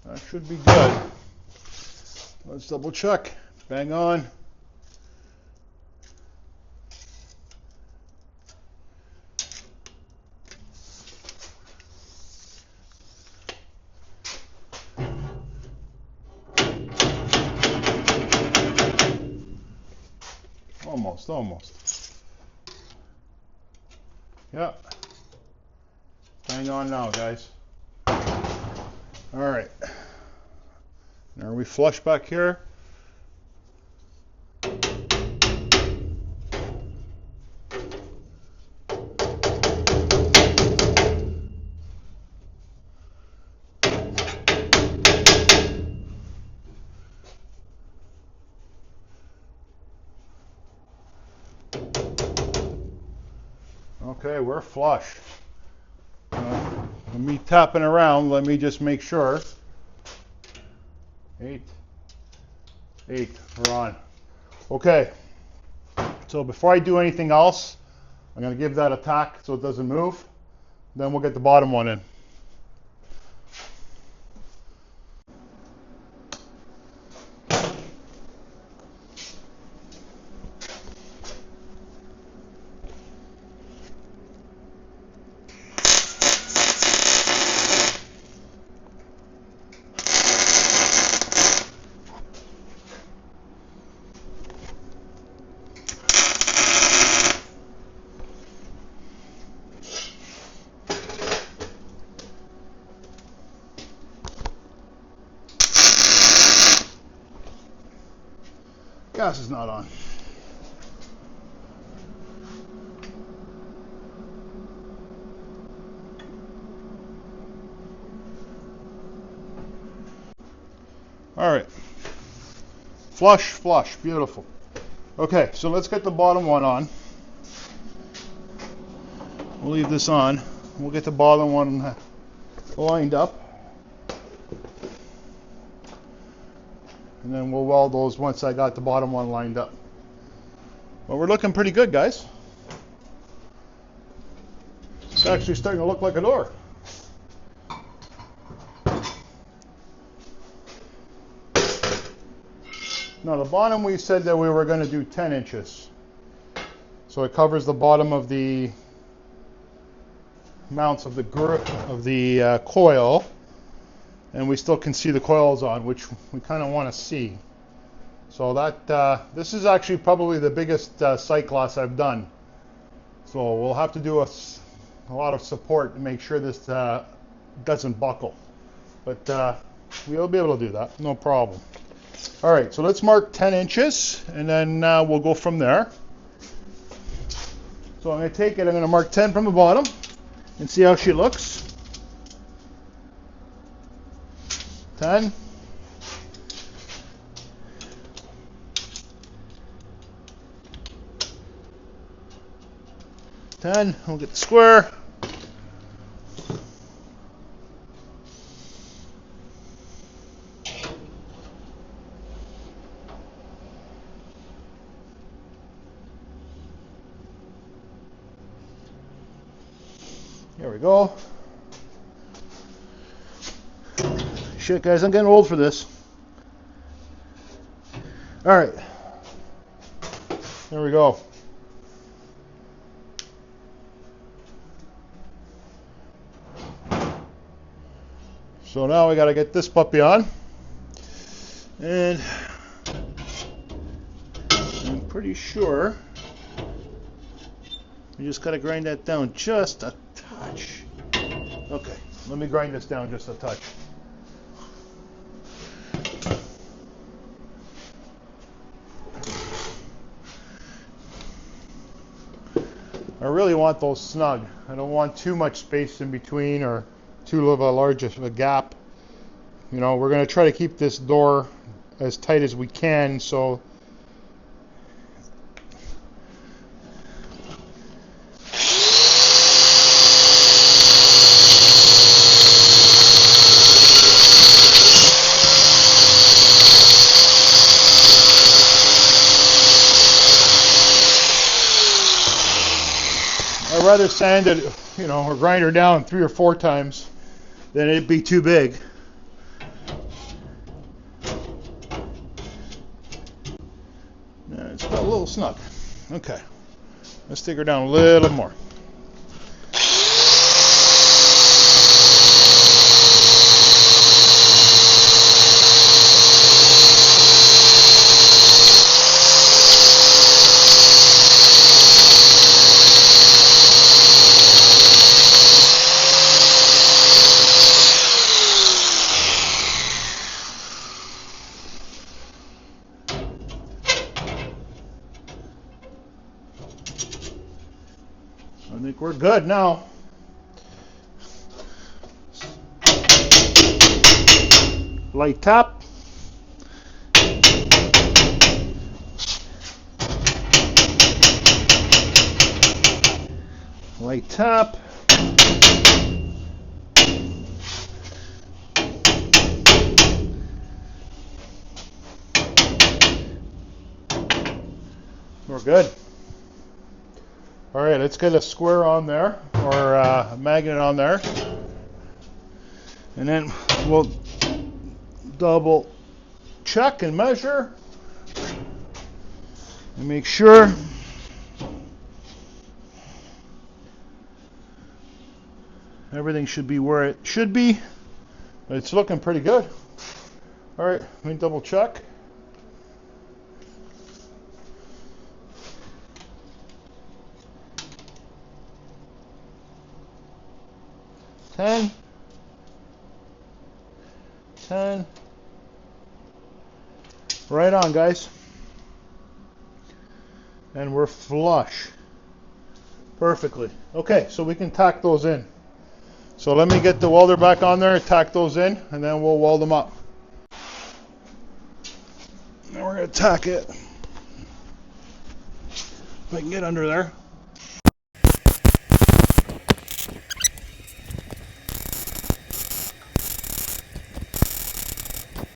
That should be good. Let's double check. Bang on. Almost. Yeah. Bang on now, guys. All right. Now are we flush back here? Okay, we're flush. Me tapping around, let me just make sure. 8, we're on. Okay, so before I do anything else, I'm going to give that a tack so it doesn't move. Then we'll get the bottom one in. gas is not on. All right. Flush, flush, beautiful. Okay, so let's get the bottom one on. We'll leave this on. We'll get the bottom one lined up. And then we'll weld those once I got the bottom one lined up. Well, we're looking pretty good, guys. It's actually starting to look like a door. Now the bottom, we said that we were going to do 10 inches. So it covers the bottom of the mounts of the coil, and we still can see the coils on, which we kind of want to see. So that this is actually probably the biggest sight glass I've done. So we'll have to do a lot of support to make sure this doesn't buckle. But we'll be able to do that, no problem. All right, so let's mark 10 inches, and then we'll go from there. So I'm going to take it, I'm going to mark 10 from the bottom and see how she looks. 10. 10, we'll get the square. There we go. Shit, guys, I'm getting old for this. All right. There we go. So now we got to get this puppy on. And I'm pretty sure you just got to grind that down just a touch. Okay, let me grind this down just a touch. I really want those snug. I don't want too much space in between or too large of a gap. You know, we're going to try to keep this door as tight as we can, so I'd rather sand it, you know, or grind her down 3 or 4 times than it'd be too big. It's got a little snug. Okay, let's take her down a little more. I think we're good now. Light tap. Light tap. We're good. All right, let's get a square on there, or a magnet on there, and then we'll double check and measure and make sure everything should be where it should be. It's looking pretty good. All right, let me double check. Ten. Right on, guys. and we're flush perfectly. Okay, so we can tack those in. So let me get the welder back on there, tack those in, and then we'll weld them up. Now we're going to tack it. If I can get under there.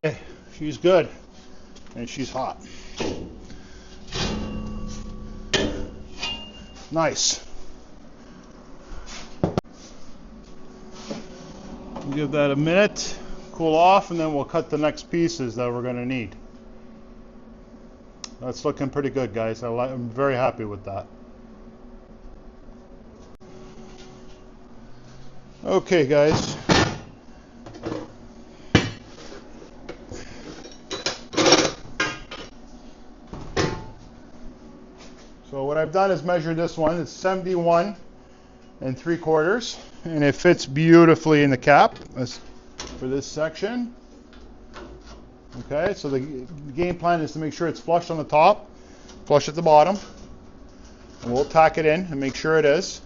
Okay, she's good, and she's hot. Nice. Give that a minute, cool off, and then we'll cut the next pieces that we're going to need. That's looking pretty good, guys. I'm very happy with that. Okay, guys. So what I've done is measure this one. It's 71 3/4, and it fits beautifully in the cap for this section. Okay, so the game plan is to make sure it's flush on the top, flush at the bottom, and we'll tack it in and make sure it is,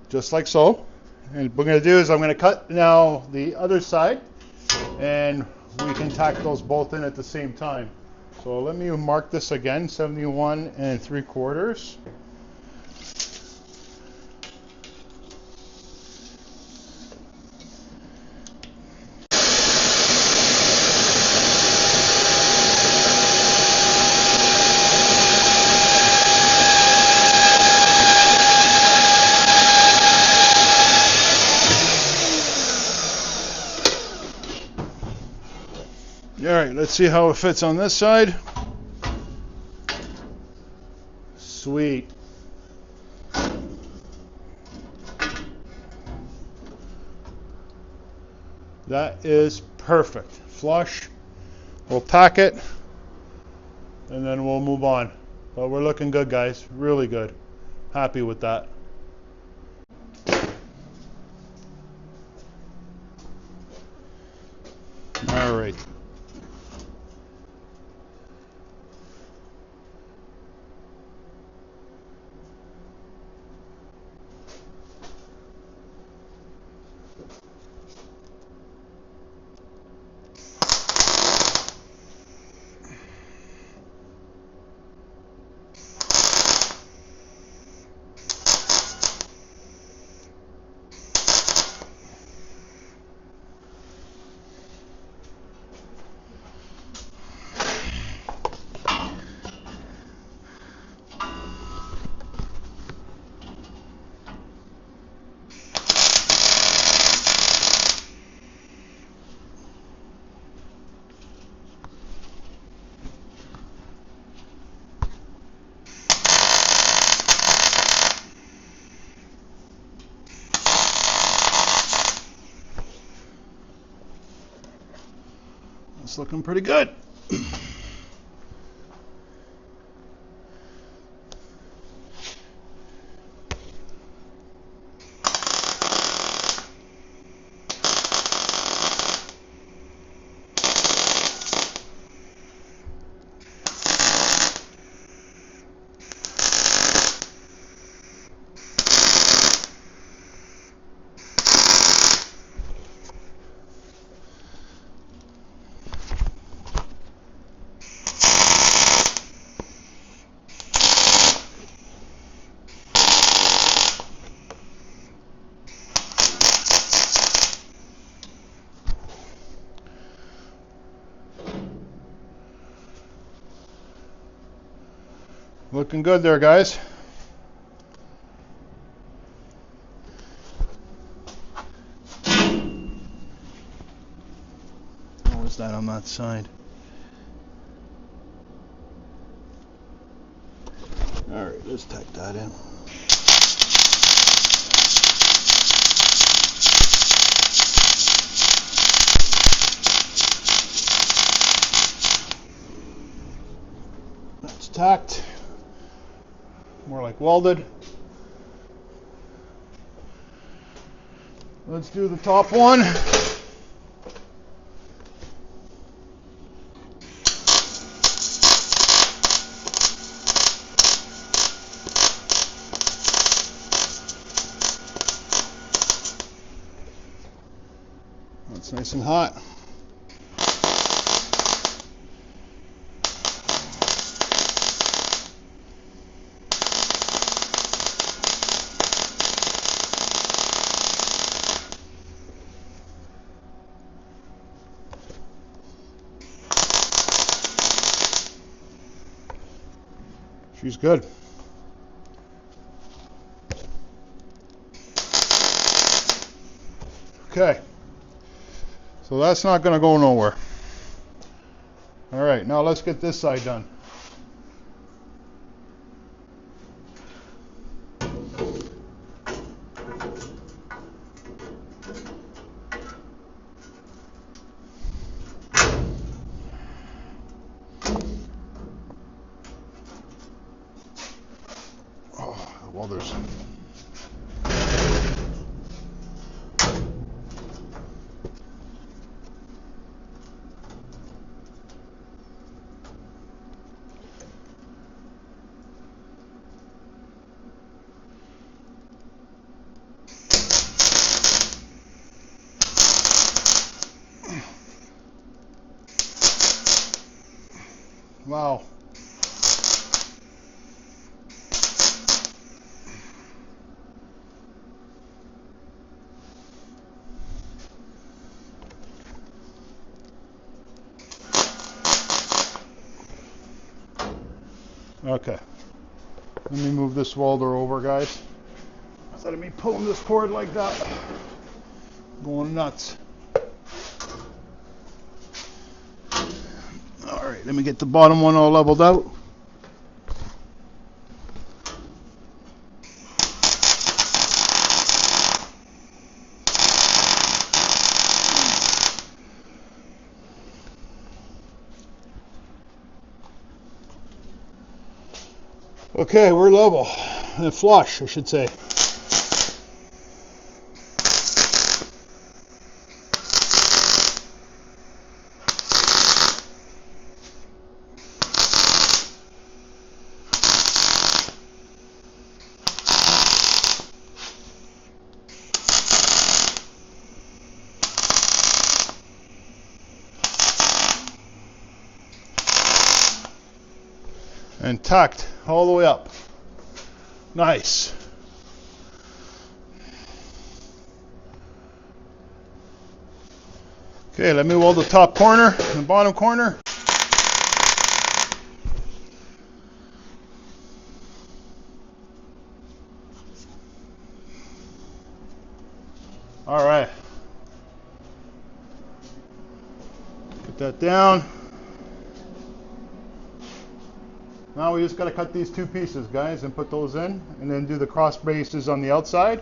just like so. And what we're going to do is I'm going to cut now the other side, and we can tack those both in at the same time. So let me mark this again, 71 3/4. Alright, let's see how it fits on this side. Sweet. That is perfect. Flush. We'll tack it, and then we'll move on. But we're looking good, guys. Really good. Happy with that. Alright. It's looking pretty good. Looking good there, guys. What was that on that side? All right, let's tack that in. That's tacked. More like welded. Let's do the top one. It's nice and hot. She's good. Okay, so that's not going to go nowhere. All right, now let's get this side done. Oh, the welders. Wow. Okay. Let me move this welder over, guys. Instead of me pulling this cord like that. Going nuts. Alright, let me get the bottom one all leveled out. Okay, we're level. Flush, I should say. And tucked all the way up. Nice. Okay, let me weld the top corner and the bottom corner. All right. Put that down. Now we just got to cut these two pieces, guys, and put those in, and then do the cross braces on the outside.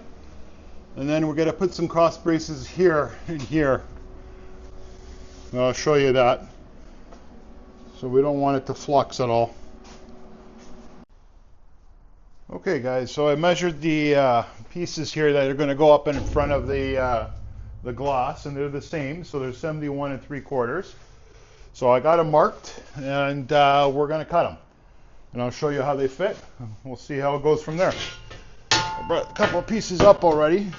And then we're going to put some cross braces here and here. I'll show you that. So we don't want it to flux at all. Okay, guys, so I measured the pieces here that are going to go up in front of the glass, and they're the same. So they're 71 3/4. So I got them marked, and we're going to cut them. And I'll show you how they fit. We'll see how it goes from there. I brought a couple of pieces up already.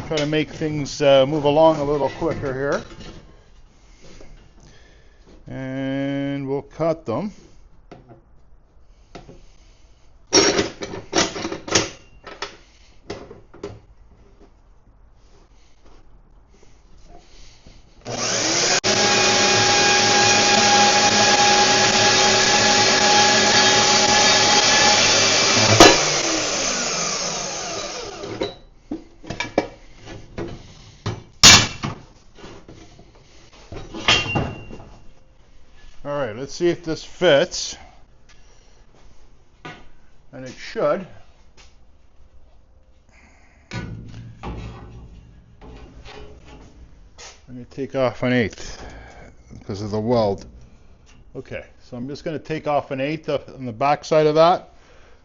Try to make things move along a little quicker here. And we'll cut them. All right, let's see if this fits. And it should. I'm going to take off 1/8 because of the weld. Okay, so I'm just going to take off 1/8 on the back side of that,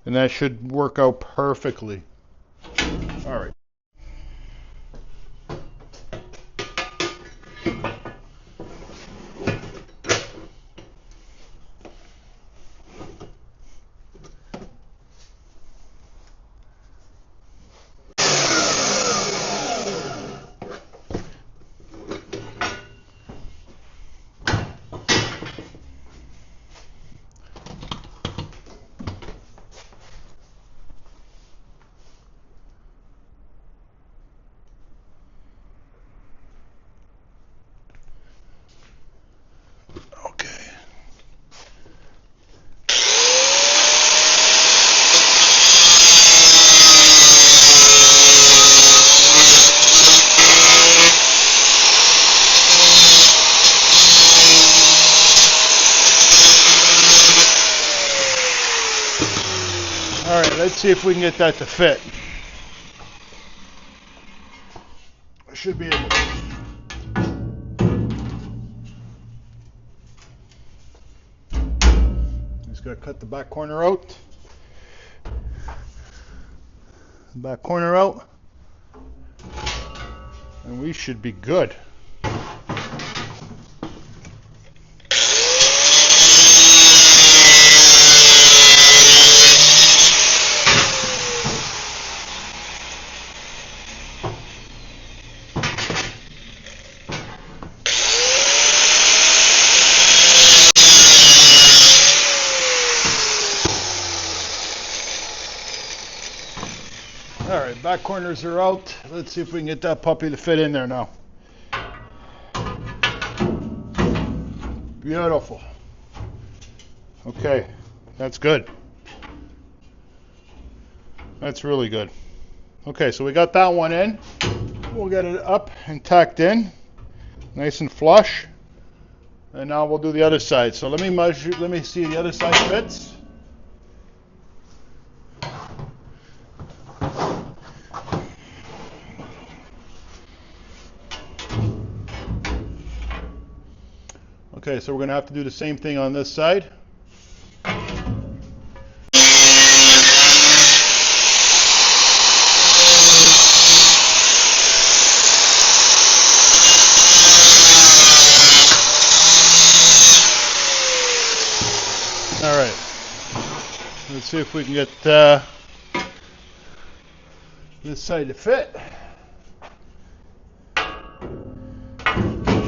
and that should work out perfectly. All right. let's see if we can get that to fit. I should be able to. Just gotta cut the back corner out. Back corner out. And we should be good. All right, back corners are out. Let's see if we can get that puppy to fit in there now. Beautiful. Okay, that's good. That's really good. Okay, so we got that one in. We'll get it up and tacked in, nice and flush. And now we'll do the other side. So let me measure, let me see the other side fits. Okay, so we're going to have to do the same thing on this side. All right, let's see if we can get this side to fit.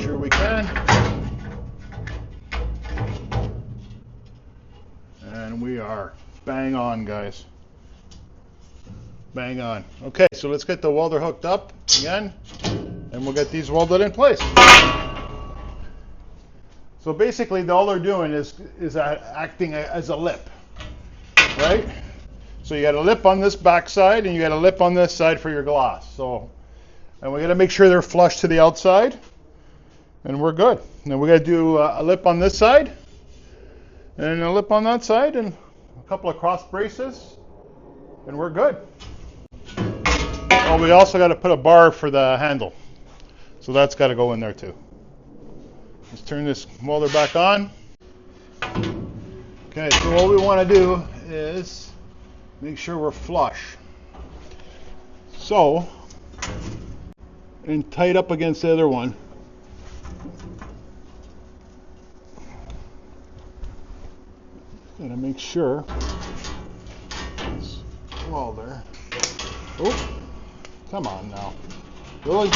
Sure we can. And we are bang on, guys. Bang on. Okay, so let's get the welder hooked up again, and we'll get these welded in place. So basically, all they're doing is acting as a lip, right? So you got a lip on this back side, and you got a lip on this side for your glass. So, and we got to make sure they're flush to the outside, and we're good. Then we got to do a lip on this side, and a lip on that side, and a couple of cross braces, and we're good. Oh, we also got to put a bar for the handle, so that's got to go in there too. Let's turn this welder back on. Okay, so what we want to do is make sure we're flush. So, and tight up against the other one. Gotta make sure this welder. Oh, come on now. Really?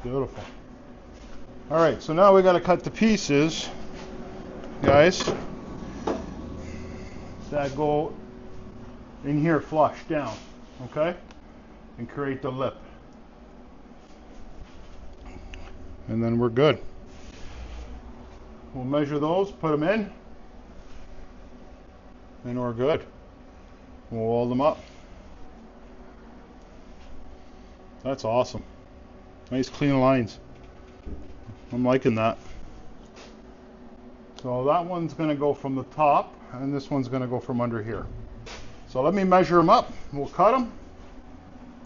Beautiful. All right, so now we got to cut the pieces, guys, that go in here flush down, okay, and create the lip. And then we're good. We'll measure those, put them in, and we're good. We'll weld them up. That's awesome. Nice clean lines. I'm liking that. So that one's going to go from the top, and this one's going to go from under here. So let me measure them up. We'll cut them,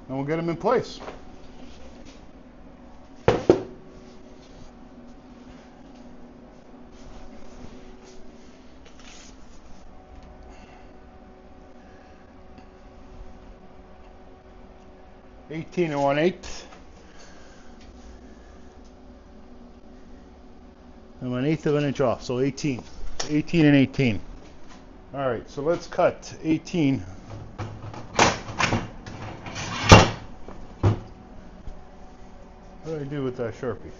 and we'll get them in place. 18 1/8. I'm 1/8 of an inch off, so 18. 18 and 18. All right, so let's cut 18. What do I do with that Sharpie?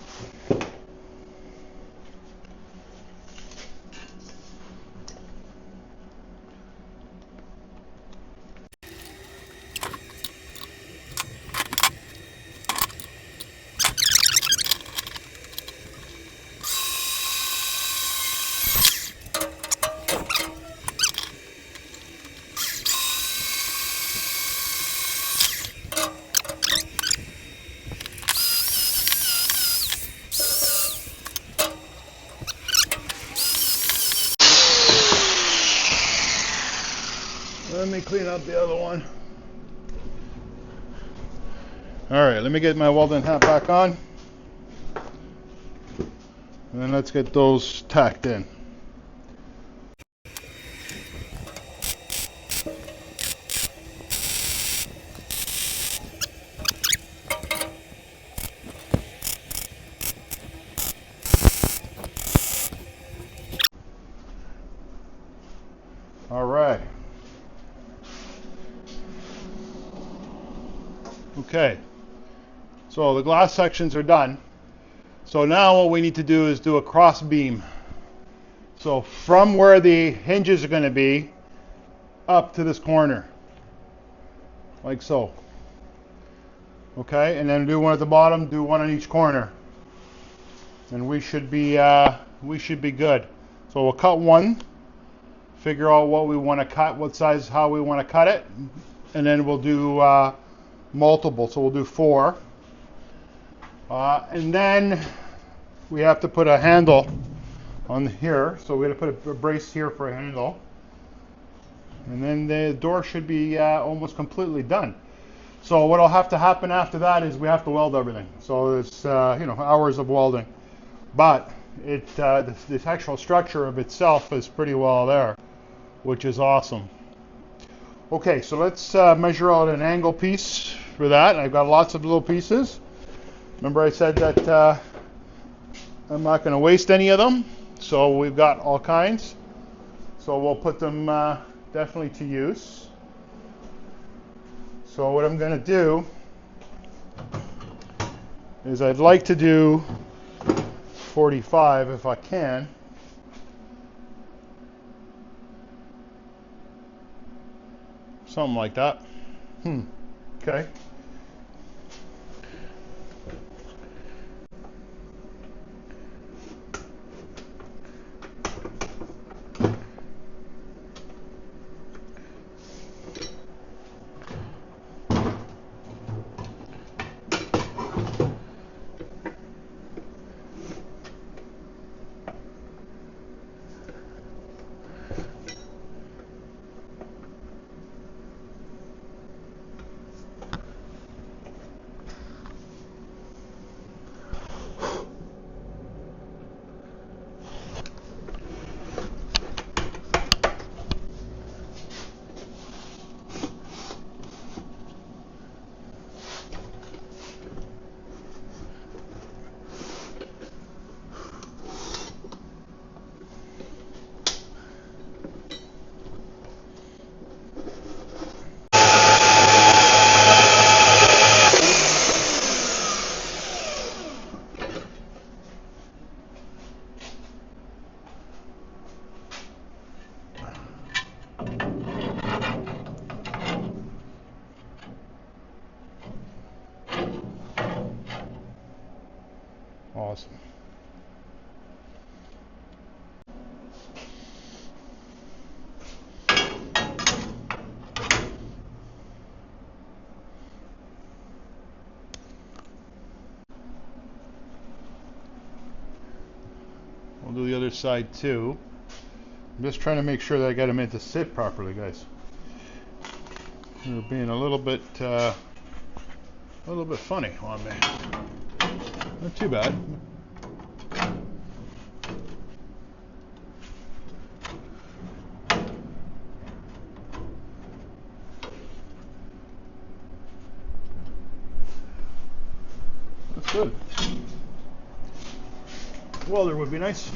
Let me clean up the other one. All right, let me get my welding hat back on. And then let's get those tacked in. All right. Okay. So the glass sections are done. So now what we need to do is do a cross beam. So from where the hinges are going to be up to this corner. Like so. Okay, and then do one at the bottom, do one on each corner. And we should be good. So we'll cut one, figure out what we want to cut, what size, how we want to cut it, and then we'll do multiple. So we'll do 4. And then we have to put a handle on here. So we're going to put a brace here for a handle. And then the door should be almost completely done. So what'll have to happen after that is we have to weld everything. So it's hours of welding. But this actual structure of itself is pretty well there, which is awesome. Okay, so let's measure out an angle piece for that. I've got lots of little pieces. Remember I said that I'm not going to waste any of them. So we've got all kinds. So we'll put them definitely to use. So what I'm going to do is I'd like to do 45 if I can. Something like that. Okay. Awesome. We'll do the other side too. I'm just trying to make sure that I got them in to sit properly, guys. They're being a little bit funny on me. Not too bad. Good. Welder would be nice.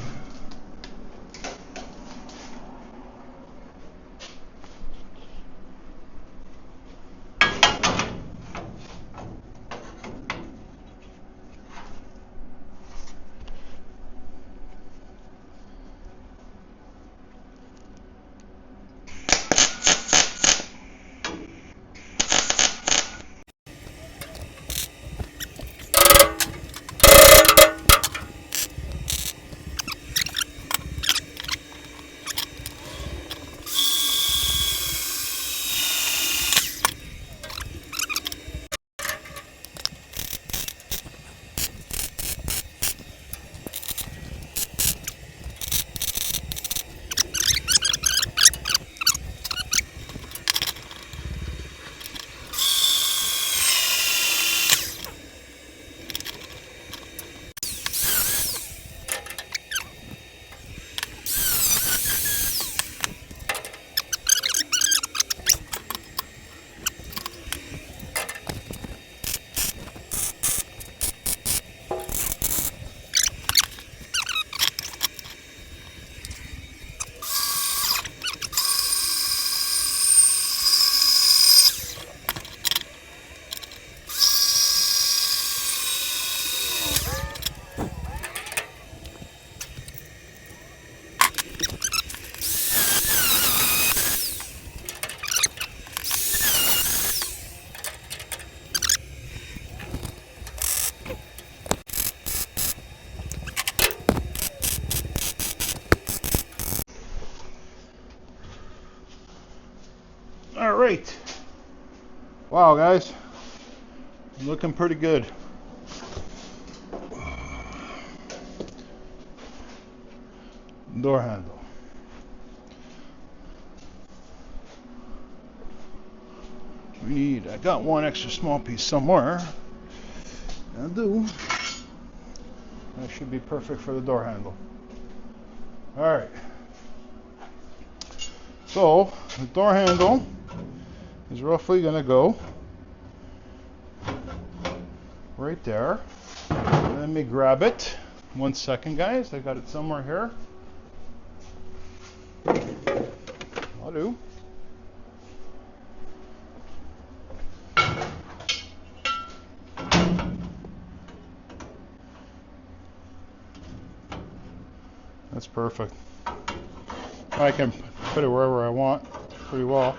All right. Wow, guys, looking pretty good. Door handle. I got one extra small piece somewhere. I do. That should be perfect for the door handle. All right. So the door handle is roughly going to go right there. Let me grab it. 1 second, guys. I got it somewhere here. I'll do. That's perfect. I can put it wherever I want pretty well.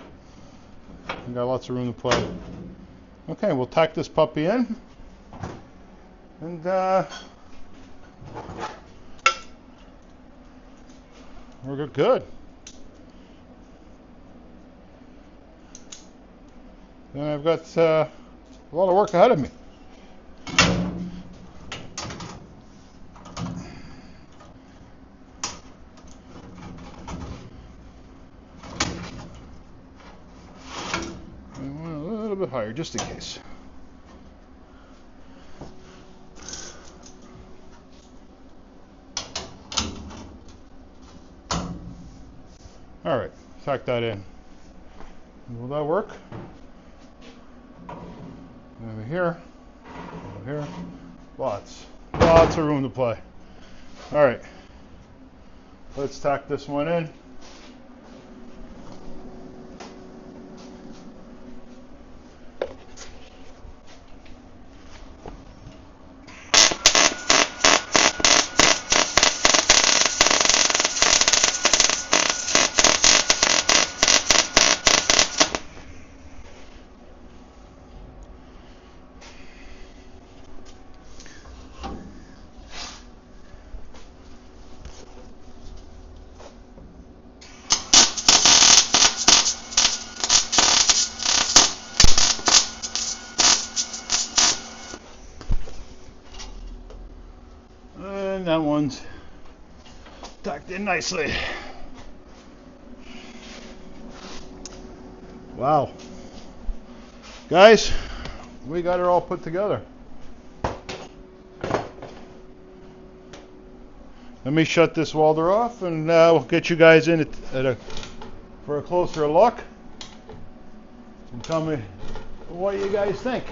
I got lots of room to play. Okay, we'll tack this puppy in. And we're good. Then I've got a lot of work ahead of me. A little bit higher, just in case. All right, tack that in. Will that work? Over here, lots of room to play. All right, let's tack this one in. And that one's tucked in nicely. Wow. Guys, we got it all put together. Let me shut this welder off and we'll get you guys in for a closer look. And tell me what you guys think.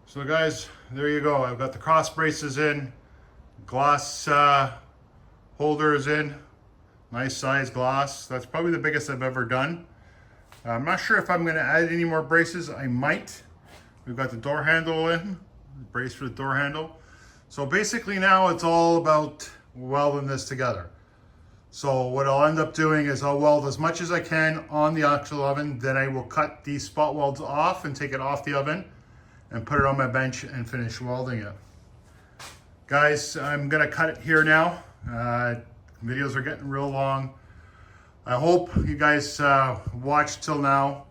So guys, there you go. I've got the cross braces in, glass holders in, nice size glass. That's probably the biggest I've ever done. I'm not sure if I'm going to add any more braces. I might. We've got the door handle in, brace for the door handle. So basically now it's all about welding this together. So what I'll end up doing is I'll weld as much as I can on the actual oven, then I will cut these spot welds off and take it off the oven and put it on my bench and finish welding it. Guys, I'm gonna cut it here now. Videos are getting real long. I hope you guys watched till now.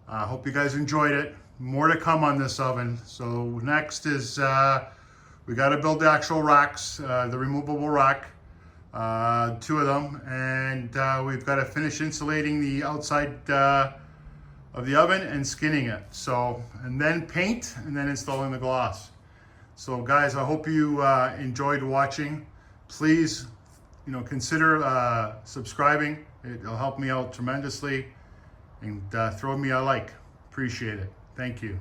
I hope you guys enjoyed it. More to come on this oven. So next is we got to build the actual racks, the removable rack, 2 of them, and we've got to finish insulating the outside of the oven and skinning it. So, and then paint, and then installing the gloss. So guys, I hope you enjoyed watching. Please, consider subscribing. It'll help me out tremendously, and throw me a like. Appreciate it. Thank you.